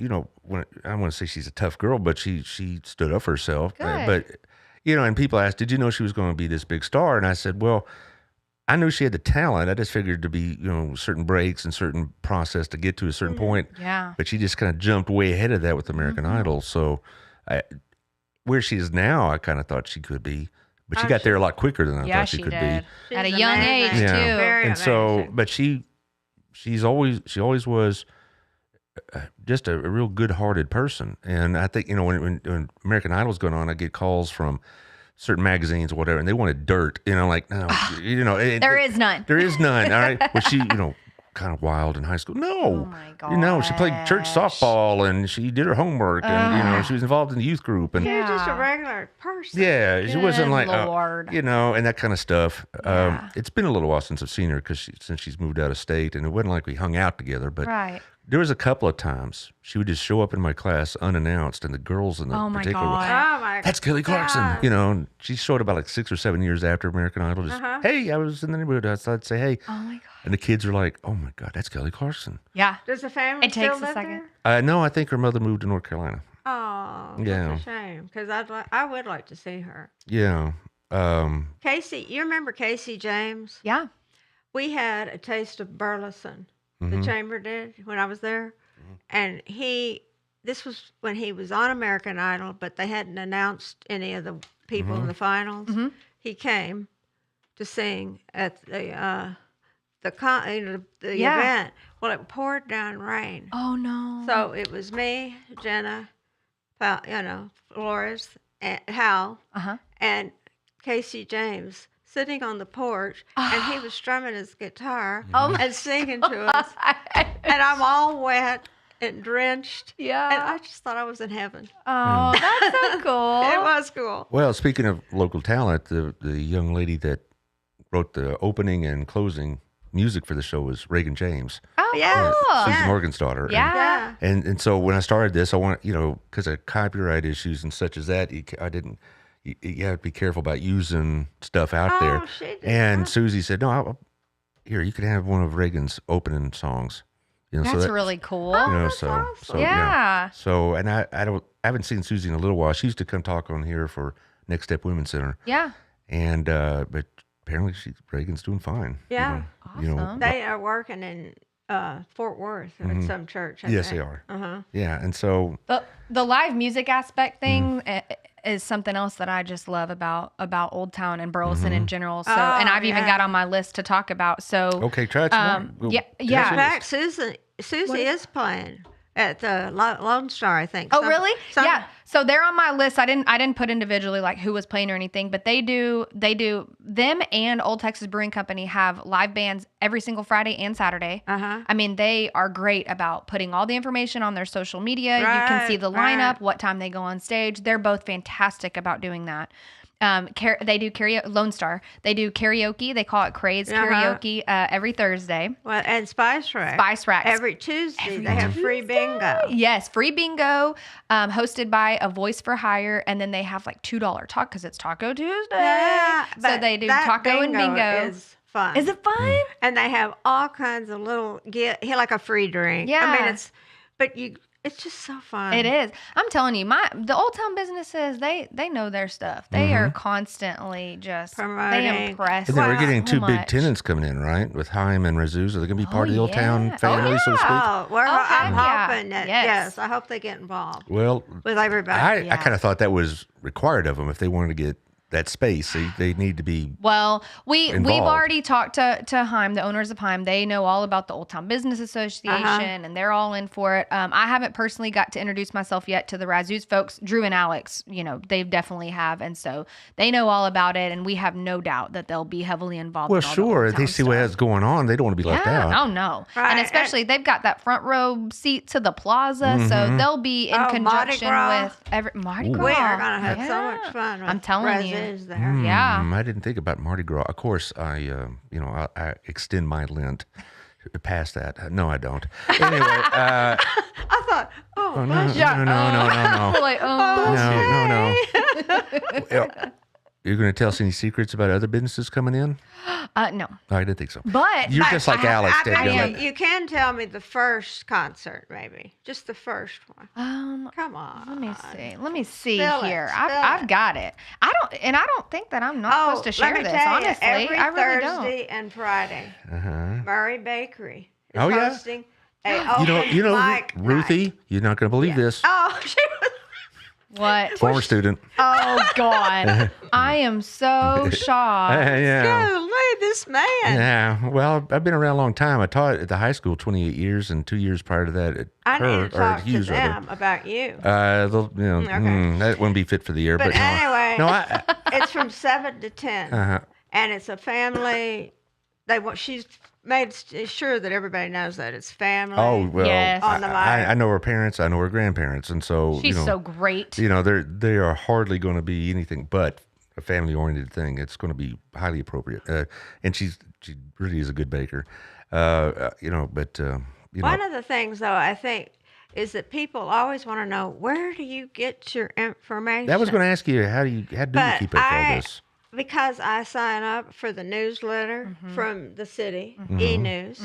When I want to say she's a tough girl, but she stood up for herself. Good. And people asked, "Did you know she was going to be this big star?" And I said, "Well, I knew she had the talent. I just figured to be, certain breaks and certain process to get to a certain point. Yeah. But she just kind of jumped way ahead of that with American Idol. So where she is now, I kind of thought she could be. But she got there a lot quicker than I Yeah, thought she could did. be. At a She's young amazing. age, Yeah. too. Very And so, amazing. but she always was just a real good-hearted person. And I think, when American Idol's going on, I get calls from certain magazines or whatever, and they wanted dirt. Like, no, There is none. There is none. All right. Was she, kind of wild in high school? No. Oh my She played church gosh. softball and she did her homework and, she was involved in the youth group. And She was just a Yeah. regular person. yeah, she wasn't Good like, Lord. and that kind of stuff. Yeah. It's been a little while since I've seen her since she's moved out of state, and it wasn't like we hung out together, but Right. there was a couple of times she would just show up in my class unannounced, and the girls in the Oh my particular were, God. Oh my that's Kelly Clarkson. God. And she showed up about like 6 or 7 years after American Idol. Just, Uh-huh. hey, I was in the neighborhood. I'd say, hey. Oh my God. And the kids are like, oh my God, that's Kelly Clarkson. Yeah. Does the family It takes still a live second. there? No, I think her mother moved to North Carolina. Oh, Yeah. that's a shame because I would like to see her. Yeah. Casey, you remember Casey James? Yeah. We had a taste of Burleson. The chamber did when I was there, and this was when he was on American Idol, but they hadn't announced any of the people in the finals. He came to sing at the Yeah. event. Well, it poured down rain, Oh no. so it was me, Jenna, Flores, and Hal, Uh-huh. and Casey James sitting on the porch, and he was strumming his guitar Oh and singing to us, and I'm all wet and drenched. Yeah. And I just thought I was in heaven. Oh, that's so cool. It was cool. Well, speaking of local talent, the young lady that wrote the opening and closing music for the show was Reagan James, Oh, Yeah. cool. Susan Yeah. Morgan's daughter. Yeah. And so when I started this, I want, because of copyright issues and such as that, you have to be careful about using stuff out there. Oh, she did And not. Susie said, no, here, you can have one of Reagan's opening songs. That's really cool. So awesome. Yeah. So, and I haven't seen Susie in a little while. She used to come talk on here for Next Step Women's Center. Yeah. And, but apparently Reagan's doing fine. Yeah. Awesome. They are working in Fort Worth at some church. I Yes, think. they are. Uh-huh. Yeah. And so, The live music aspect thing is something else that I just love about Old Town and Burleson in general. So, and Oh, I've even yeah. got on my list to talk about. So, okay, try it some more. yeah, Tell us yeah. what In it fact, Susie is playing at the Lone Star, I think. Oh, Some- really? some- Yeah. So they're on my list. I didn't put individually like who was playing or anything, but they do them and Old Texas Brewing Company have live bands every single Friday and Saturday. Uh-huh. I mean, they are great about putting all the information on their social media. You can see the Right. lineup, what time they go on stage. They're both fantastic about doing that. They do karaoke. Lone Star. They do karaoke. They call it Craze Karaoke every Thursday. Well, and Spice Rack. Spice Racks. Every Tuesday they have free bingo. Yes, free bingo, hosted by a Voice for Hire, and then they have like $2 talk because it's Taco Tuesday. Yeah, so but they do that taco and bingo. Is fun. Is it fun? And they have all kinds of little like a free drink. I mean, Yeah. it's just so fun. It is. I'm telling you, the Old Town businesses, they know their stuff. They are constantly just they Promoting. impress. And then we're us getting so two big much. tenants coming in, right? With Haim and Razuz. Are they going to be part of the Old yeah. Town Oh, family, so to speak? Oh, Oh, I'm heck yeah. hoping that Yes. I hope they get involved Well, with everybody. I Yeah. kind of thought that was required of them if they wanted to get that space. They need to be. Well, we've involved. already talked to Heim, the owners of Heim. They know all about the Old Town Business Association, and they're all in for it. I haven't personally got to introduce myself yet to the Razzoos folks. Drew and Alex, they definitely have, and so they know all about it, and we have no doubt that they'll be heavily involved. Well, in all sure. the If they see what's going on, they don't want to be left out. Oh no, Right. and especially they've got that front row seat to the plaza, so they'll be in conjunction with Mardi Gras. We are going to have so Yeah. much fun. With I'm telling you. Razzoos there. Yeah. I didn't think about Mardi Gras. Of course, I extend my Lent past that. No, I don't. Anyway, I thought, no, no. Like, No. You're going to tell us any secrets about other businesses coming in? no. I didn't think so. But You're just like Alex. I dadgummit. mean, you can tell me the first concert, maybe. Just the first one. Come on. let me see Spill it, here. spill I've it. got it. I don't think that I'm not supposed to share let me this. tell you, Honestly, every I really Thursday and Friday, Murray Bakery is Oh, yeah? hosting a open You know, mic Ruthie, night. you're not going to believe this. Oh, she was. don't. What? Former student. Oh God, I am so shocked. Yeah. Golly, this man. Yeah. Well, I've been around a long time. I taught at the high school 28 years, and 2 years prior to that at I need to talk to Hughes, rather. them about you. Okay. That wouldn't be fit for the air. But no. anyway, No, it's from 7 to 10, and it's a family. She's made sure that everybody knows that it's family. oh, well, Yes. On the mic. I know her parents. I know her grandparents. And so, She's so great. they are hardly going to be anything but a family-oriented thing. It's going to be highly appropriate. And she really is a good baker. One of the things, though, I think, is that people always want to know, where do you get your information? That was going to ask you, how do you keep up with all this? Because I sign up for the newsletter from the city, e-news,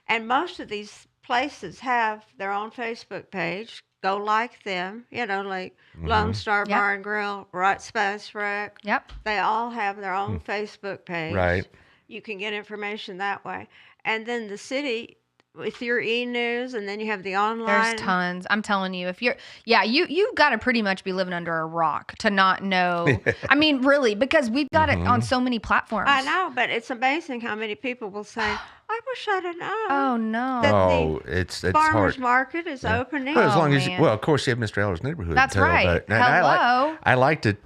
and most of these places have their own Facebook page. Go like them, like Lone Star Yep. Bar and Grill, Right Space Rec. Yep. They all have their own Facebook page. Right. You can get information that way. And then the city with your e-news, and then you have the online. There's tons. I'm telling you, if you've got to pretty much be living under a rock to not know. I mean, really, because we've got it on so many platforms. I know, but it's amazing how many people will say, I wish I'd have known. Oh no. That It's farmers hard. market is opening. Well, as long as man. of course, you have Mr. Allard's neighborhood. That's to tell right. about it. And Hello. I like to,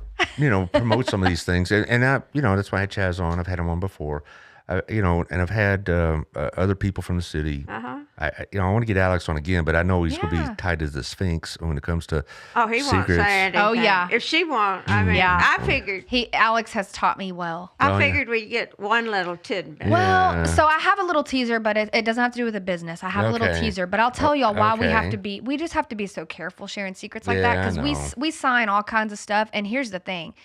promote some of these things, and I, that's why I had Chaz on. I've had him on before, and I've had other people from the city. I want to get Alex on again, but I know he's going to be tied to the Sphinx when it comes to Oh, he won't secrets. say anything. Oh, yeah. If she won't, I mean, Yeah. I figured. Alex has taught me well. Oh, yeah. I figured we'd get one little tidbit. Well, so I have a little teaser, but it doesn't have to do with the business. I have a little Okay. teaser, but I'll tell y'all why Okay. we just have to be so careful sharing secrets like Yeah, that, I because know. we sign all kinds of stuff. And here's the thing,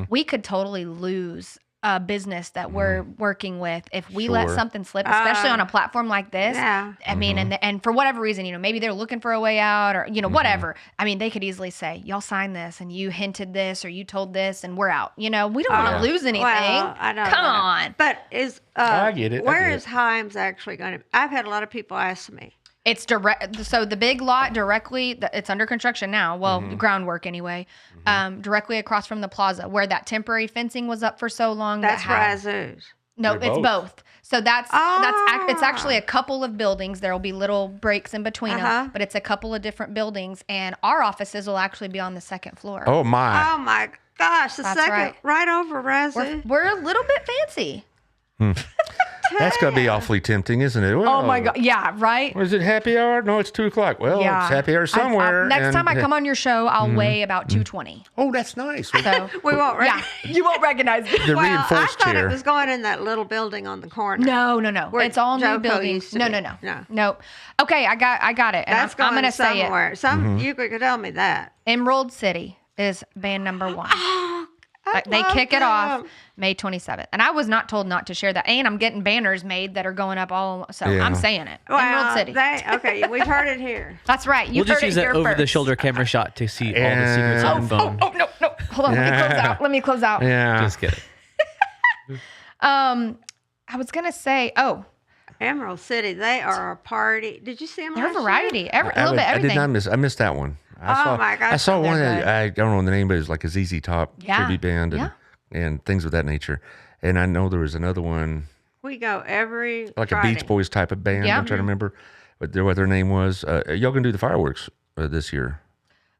we could totally lose a business that we're working with if we let Sure. something slip, especially on a platform like this. Yeah. I mean, and for whatever reason, maybe they're looking for a way out, or whatever. I mean, they could easily say, y'all signed this and you hinted this or you told this and we're out. We don't want to lose anything. Well, I don't Come know. on. But is I get it. Where is Himes actually going to? I've had a lot of people ask me. It's direct. So the big lot directly, it's under construction now. Well, groundwork anyway. Directly across from the plaza, where that temporary fencing was up for so long. That's that had- Razzoos. No, They're it's both. both. So it's actually a couple of buildings. There will be little breaks in between them, but it's a couple of different buildings, and our offices will actually be on the second floor. Oh my! Oh my gosh, the That's second right over Razzoos. We're a little bit fancy. That's gonna be awfully tempting, isn't it? Oh my God! Yeah, right. Was it happy hour? No, it's 2:00. Well, Yeah. it's happy hour somewhere. Next and- time I come on your show, I'll weigh about 220. Oh, that's nice. So We won't. yeah, you won't recognize me. The Well, I reinforced thought chair. it was going in that little building on the corner. No. Where It's all new Joco buildings. used to No, be. no. No. Nope. Okay, I got it. And That's I'm going gonna say it. somewhere. You could tell me that. Emerald City is band number 1. They love kick it off them. May 27th. And I was not told not to share that. And I'm getting banners made that are going up all. So Yeah. I'm saying it. Well, Emerald City. okay, we've heard it here. That's right. We'll You've just heard use it that here over the first. shoulder camera shot to see all the secrets on the phone. Oh, no. Hold on. Let me close out. Yeah. Just kidding. I was going to say, Emerald City, they are a party. Did you see them they're last year? variety. A little bit I did everything. not miss. I missed that one. I saw, my gosh, I saw they're one good. that I don't know the name, but it was like a ZZ Top Yeah. tribute band, and Yeah. of and things of that nature. And I know there was another one, We go every like Friday. a Beach Boys type of band. Yeah. I'm trying to remember what their name was. Y'all gonna do the fireworks this year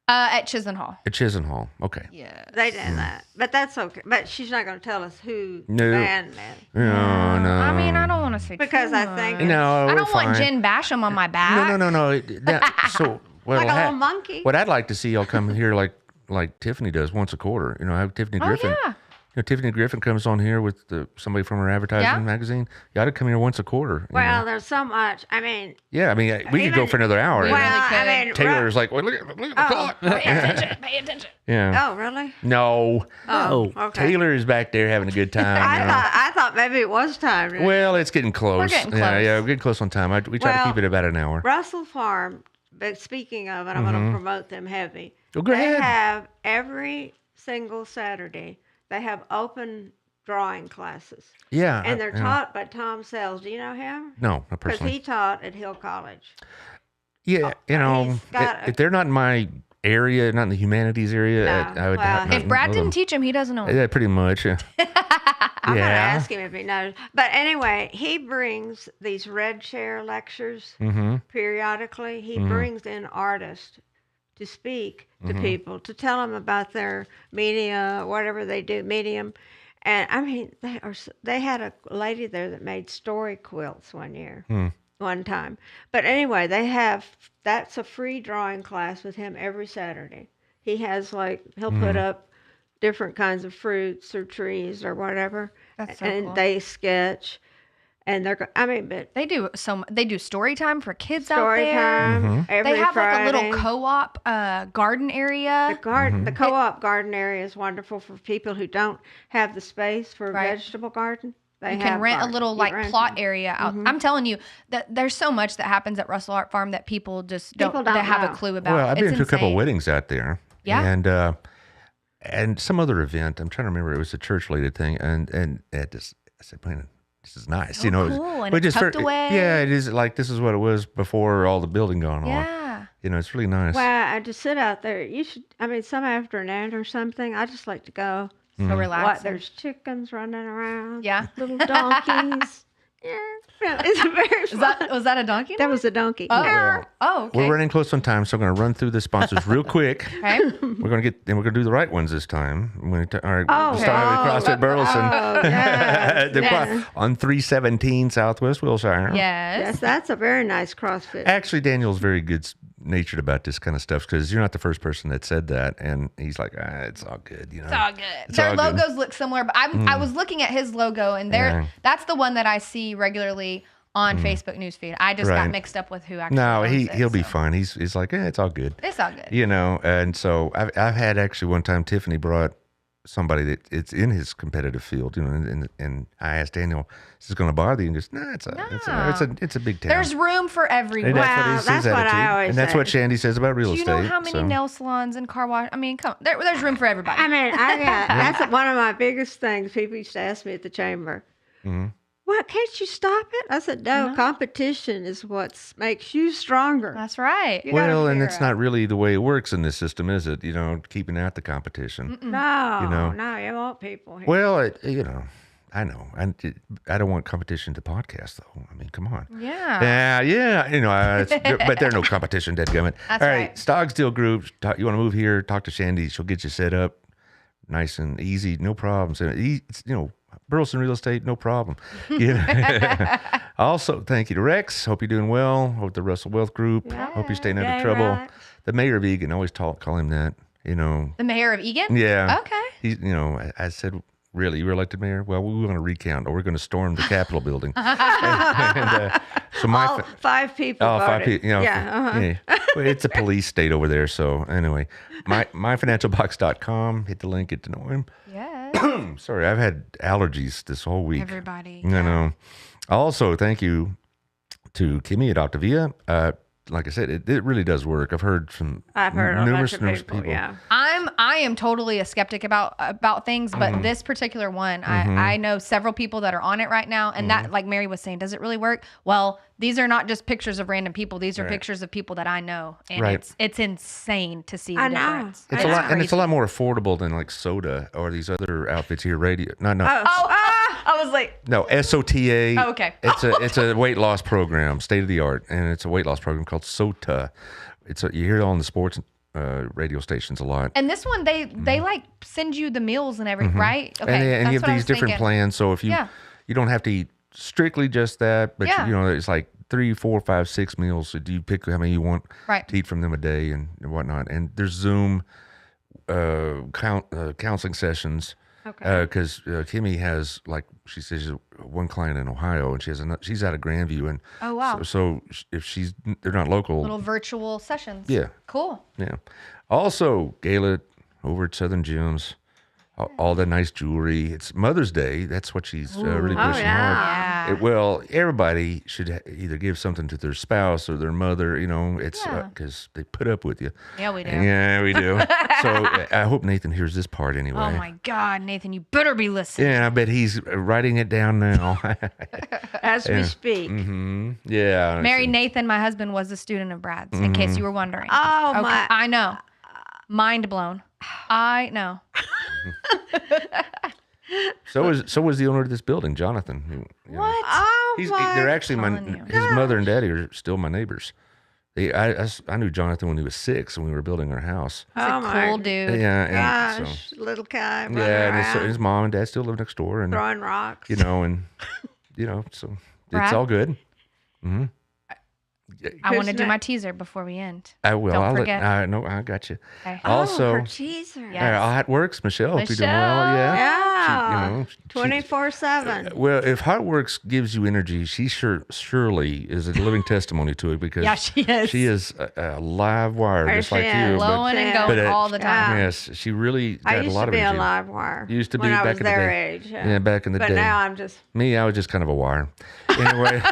At Chisenhall. at Chisenhall? Okay. Yeah. They did that, but that's okay. But she's not going to tell us who No. the band is No. I mean, I don't want to say because too I think much. No, I we're don't want fine. Jen Basham on my back. No. So well, like a little monkey. what I'd like to see y'all come here like Tiffany does once a quarter. You know, have Tiffany Oh, Griffin. yeah. You know, Tiffany Griffin comes on here with somebody from her advertising Yeah. magazine. You ought to come here once a quarter. you Well, know. there's so much. I mean, Yeah, I mean, we could go even- for another hour. We you know. really well, could. I mean, Taylor's like, well, look at the clock. Pay attention. Pay attention. Yeah. Oh, really? No. Oh, okay. Taylor is back there having a good time. you know. I thought maybe it was time. Well, it's getting close. We're getting Yeah, close. yeah, we're getting close on time. We try to Well, keep it about an hour. Russell Farm. But speaking of, and I'm going to promote them heavy. Oh, go they ahead. have every single Saturday. They have open drawing classes, Yeah. and they're yeah. taught by Tom Sells. Do you know him? No, not Because personally. he taught at Hill College. Yeah, you know, he's got if they're not in my area, not in the humanities area, No, I would well, not If Brad know didn't them. teach him, he doesn't know. Yeah, pretty much. Yeah. I'm going to Yeah. ask him if he knows. But anyway, he brings these Red Chair lectures Mm-hmm. periodically. He brings in artists to speak to people, to tell them about their media, whatever they do, medium. And I mean, they had a lady there that made story quilts one time. But anyway, that's a free drawing class with him every Saturday. He has he'll put up different kinds of fruits or trees or whatever. That's so and cool. they sketch. And but They do story time for kids out story there. time every They have Friday. like a little co-op garden area. The co-op garden area is wonderful for people who don't have the space for a Right. vegetable garden. They You can rent a little You like rent plot them. area out. I'm telling you that there's so much that happens at Russell Art Farm that people just People don't they have know. a clue about. Well, I've been It's to a couple of insane. weddings out there. Yeah. And some other event. I'm trying to remember. It was a church-related thing, and I said, man, this is nice. So you know, it was- cool, and but it's just tucked away. Yeah, it is like this is what it was before all the building going on. Yeah. You know, it's really nice. Well, I just sit out there. You should. I mean, some afternoon or something. I just like to go. So Mm-hmm. relaxing. There's chickens running around. Yeah. Little donkeys. Yeah, it's very fun. Was that a donkey? That was a donkey. Oh. Oh. Okay. We're running close on time, so I'm going to run through the sponsors real quick. Okay. We're going to do the right ones this time. All right, Oh, starting with CrossFit Burleson. Oh, yes. The yes. on 317 Southwest Wilshire. Yes. Yes, that's a very nice CrossFit. Actually, Daniel's very good natured about this kind of stuff because you're not the first person that said that, and he's like, it's all good, you know. It's all good. It's Their all good. logos look similar, but I was looking at his logo, and Yeah. that's the one that I see regularly on Facebook newsfeed. I just Right. got mixed up with who actually. No, owns it, he'll be so. fine. He's like, it's all good. It's all good. You know, and so I've had actually one time Tiffany brought somebody that it's in his competitive field, you know, and I asked Daniel, is this going to bother you? And just, it's a big town. There's room for everyone. And that's Wow, what his that's what I attitude. always And that's say. what Shandy says about real Do you estate. know how many so. nail salons and car wash? I mean, come, there's room for everybody. I mean, that's one of my biggest things. People used to ask me at the chamber. Mm-hmm. What, can't you stop it? I said, no, competition is what makes you stronger. That's right. You gotta Well, and figure it's out. not really the way it works in this system, is it? You know, keeping out the competition. No, You know. no, you want people here. Well, you know, I know. I don't want competition to podcast, though. I mean, come on. Yeah. Yeah. You know, but there's no competition, dadgummit. That's All right. Stog Steel Group. You want to move here? Talk to Shandy. She'll get you set up, nice and easy, no problems. And it's, you know, Burleson Real Estate, no problem. You know? Also, thank you to Rex. Hope you're doing well. Hope the Russell Wealth Group. Hope you're staying out Yay, of trouble. Rex. The mayor of Egan, always call him that. You know. The mayor of Egan? Yeah. Okay. He's, you know, I said, really, you were elected mayor? Well, we want to recount, or we're going to storm the Capitol building. So my All 5 people Oh, voted. 5 people. You know, Yeah, yeah. Well, it's a police state over there. So anyway, myfinancialbox.com. Hit the link. Get to know him. Yes. Sorry, I've had allergies this whole week. Everybody. I know. Also, thank you to Kimmy at Octavia. like I said, it really does work. I've heard from I've heard a numerous bunch of people. Yeah. I am totally a skeptic about things, but this particular one, I know several people that are on it right now, and that, like Mary was saying, does it really work? Well, these are not just pictures of random people; these are pictures of people that I know, and it's insane to see the difference. It's a lot, and it's a lot more affordable than like Soda or these other outfits here. Radio, no. I was like, no, SOTA. Oh, okay. It's a weight loss program, state of the art, and it's a weight loss program called SOTA. You hear it on the sports radio stations a lot. and this one they like send you the meals and everything, right? Okay, And you that's have what I these was different thinking. plans. So if you don't have to eat strictly just that, but Yeah. it's like 3, 4, 5, 6 meals. So do you pick how many you want Right. to eat from them a day and whatnot? And there's Zoom counseling sessions. Okay. Because Kimmy has, like she says, she's one client in Ohio, and she's out of Grandview, and Oh, wow. So if they're not local, Little virtual sessions. Yeah. Cool. yeah. Also, Gayla over at Southern Gyms, all the nice jewelry. It's Mother's Day. That's what she's really Oh, pushing yeah. hard. Well, everybody should either give something to their spouse or their mother. It's Yeah. because they put up with you. Yeah, we do. Yeah, we do. So I hope Nathan hears this part anyway. Oh my God, Nathan, you better be listening. Yeah, I bet he's writing it down now. As we speak. Yeah. Mary Nathan, my husband, was a student of Brad's, in case you were wondering. Oh, Okay, my. I know. Mind blown. I know. So was the owner of this building, Jonathan. What? Oh, They're actually telling you. his mother and daddy are still my neighbors. I knew Jonathan when he was 6 and we were building our house. He's a cool dude. Yeah, and Gosh, little guy running yeah, and around, his mom and dad still live next door, and throwing rocks. so Brad? it's all good. I want to Who's do my next? teaser before we end. I will. Don't forget. I got you. Okay. Also, for teaser. Yeah. Hot Works, Michelle. Hope you're doing well. Michelle. Yeah. Yeah. 24/7. Well, if Hot Works gives you energy, she surely is a living testimony to it because Yeah, she is. she is a live wire, There just she like is. you. Blowing and But- going but, all the time. Yes, she really I got a used lot to of be a energy. live wire. Used to when be I back was in the their day. age. Yeah, back in the but day. now I'm just. Me, I was just kind of a wire. Anyway,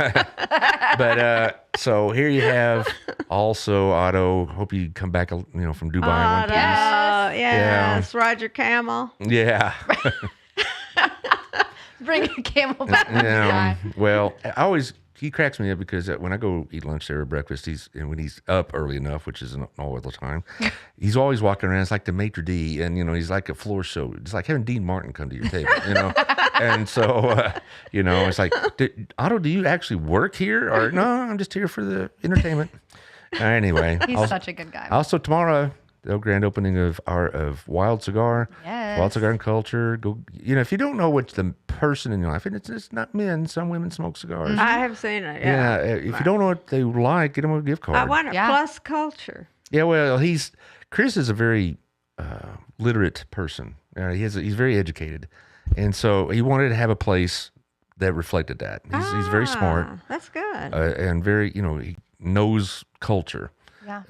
but so here you have also Otto. Hope you come back, from Dubai in one piece. Yes. Roger Camel. Yeah. Bring a camel back. Yeah. Well, he cracks me up because when I go eat lunch there or breakfast, when he's up early enough, which isn't all the time, he's always walking around. It's like the maitre d', and he's like a floor show. It's like having Dean Martin come to your table, And so, it's like, Otto, do you actually work here, or no? I'm just here for the entertainment. Anyway, He's such a good guy. also tomorrow, the grand opening of Wild Cigar. Yes. Wild Cigar and Culture. Go. If you don't know what the person in your life, and it's not men. Some women smoke cigars. I have seen it. Yeah. Yeah. If you don't know what they like, get them a gift card. I want it Yeah. plus culture. Yeah. Well, Chris is a very literate person. He's very educated, and so he wanted to have a place that reflected that. He's very smart That's good. and very he knows culture. Yeah.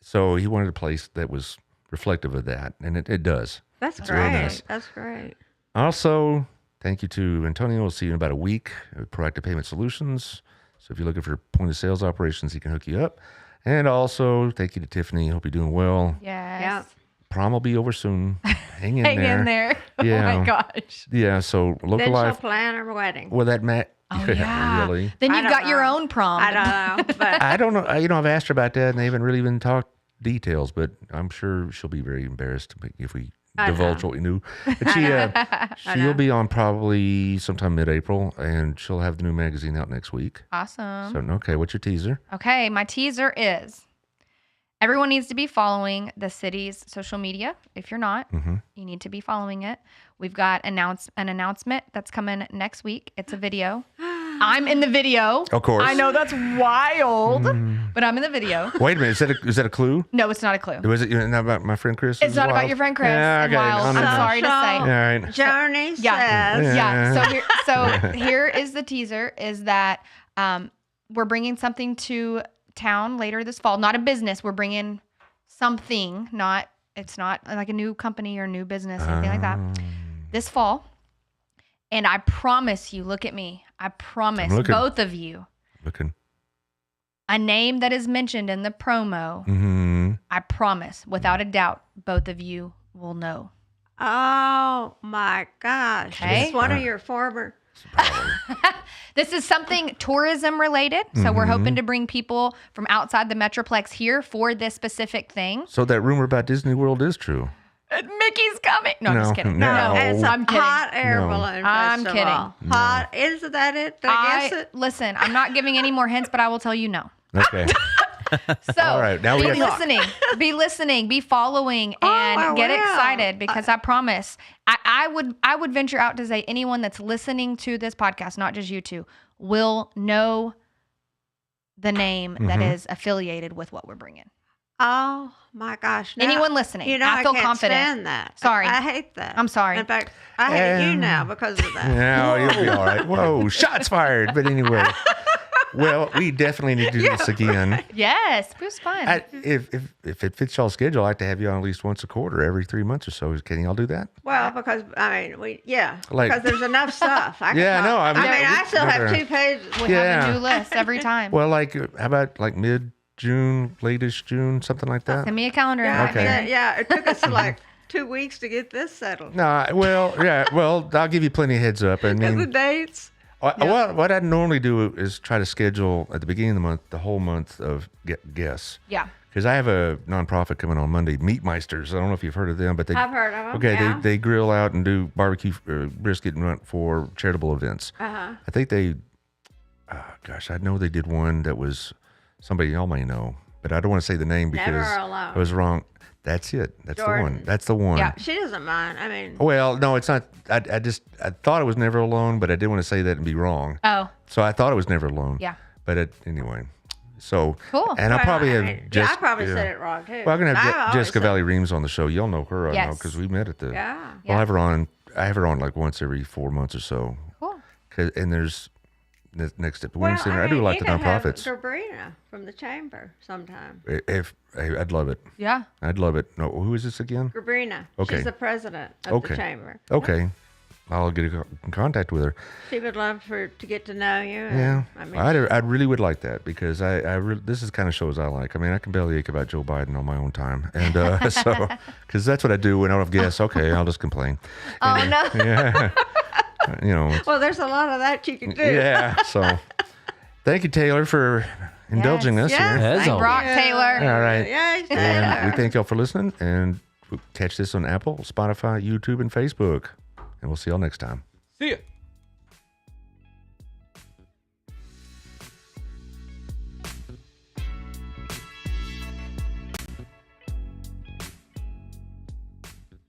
So he wanted a place that was reflective of that, and it does. That's really great. nice. That's great. Also, thank you to Antonio. We'll see you in about a week at Proactive Payment Solutions. So if you're looking for point of sales operations, he can hook you up. And also, thank you to Tiffany. Hope you're doing well. Yes. Yeah. Prom will be over soon. Hang in Hang there. in there. Yeah. Oh my gosh. Yeah, so local Then she'll life. plan her wedding. Well, that Matt. Oh yeah. Really? Then I you've don't got your know. own prom. I don't know, but I don't know. I've asked her about that, and they haven't really even talked details, but I'm sure she'll be very embarrassed if we I divulge know. what we knew. But she'll be on probably sometime mid-April, and she'll have the new magazine out next week. Awesome. So, okay, what's your teaser? Okay, my teaser is everyone needs to be following the city's social media. If you're not, you need to be following it. We've got an announcement that's coming next week. It's a video. I'm in the video. Of course. I know that's wild, but I'm in the video. Wait a minute, is that a clue? No, it's not a clue. Was it not about my friend Chris? It's not about your friend Chris and Wild. I'm sorry to say. All right. Journey Yeah. says. Yeah. So here is the teaser: is that we're bringing something to town later this fall. Not a business. We're bringing something. It's not like a new company or new business or anything like that. This fall, and I promise you. Look at me. I promise I'm looking. both of you. Looking. a name that is mentioned in the promo, I promise, without a doubt, both of you will know. Oh my gosh! Okay. It's one of your former. This is something tourism related. So we're hoping to bring people from outside the Metroplex here for this specific thing. So that rumor about Disney World is true. Mickey's coming. No, I'm just kidding. no. It's a I'm kidding. hot air No. balloon I'm festival. kidding. Hot. Isn't that it? Did I guess it? Listen, I'm not giving any more hints, but I will tell you no. Okay. So All right, now we be have- listening, be following, and I get will. excited because I promise I would venture out to say anyone that's listening to this podcast, not just you two, will know the name that is affiliated with what we're bringing. Oh my gosh! Now, Anyone listening, You know, I feel can't confident. Stand that. Sorry. I hate that. I'm sorry. In fact, I hate you now because of that. No, you'll be all right. Whoa, shots fired. But anyway, well, we definitely need to do this again. Yes, it was fun. If it fits y'all's schedule, I'd like to have you on at least once a quarter, every 3 months or so. Can y'all do that? Well, because I mean, Like- because there's enough stuff. I Yeah, can no, talk- I mean, I still have better- 2 pages. we have a new list every time. Well, like, how about like mid-June, latest June, something like that? Send me a calendar. Yeah, invite, Okay. Mary. yeah. It took us like 2 weeks to get this settled. No, well, yeah, well, I'll give you plenty of heads up. I And the mean, dates. what I normally do is try to schedule at the beginning of the month, the whole month of guests. Yeah. Because I have a nonprofit coming on Monday, Meatmeisters. I don't know if you've heard of them, but I've heard of them. Okay, yeah. they grill out and do barbecue brisket and run for charitable events. Uh-huh. I think they, I know they did one that was somebody y'all may know, but I don't want to say the name because Never Alone. I was wrong. That's it. That's the Jordan. one. That's the one. Yeah. She doesn't mind. I mean, Well, no, it's not. I thought it was Never Alone, but I didn't want to say that and be wrong. Oh, So I thought it was Never Alone. yeah. But anyway, so Cool. And I probably have I just. probably yeah. said it wrong too. Well, I'm gonna I've have always Jessica said- Valley Reams on the show. Y'all know her, I know, Yes. because we met at the. Yeah. I'll have her on. I have her on like once every 4 months or so. Cool. And there's next at the Well, Wing Center. I do mean, like you the could have nonprofits. Sabrina from the chamber sometime. If I'd love it. Yeah. I'd love it. No, who is this again? Sabrina. Okay. She's the president of Okay. the chamber. Okay, I'll get in contact with her. She would love to get to know you. and, Yeah, I mean, I really would like that because this is the kind of shows I like. I mean, I can bellyache about Joe Biden on my own time, and so because that's what I do when I don't have guests. Okay, I'll just complain. Oh no. Yeah, you know. well, there's a lot of that you can do. Yeah. So, thank you, Taylor, for indulging us Yes, here. As thank always. Rock you. Taylor. All right. Yeah, And we thank y'all for listening, and we'll catch this on Apple, Spotify, YouTube, and Facebook. And we'll see y'all next time. See ya.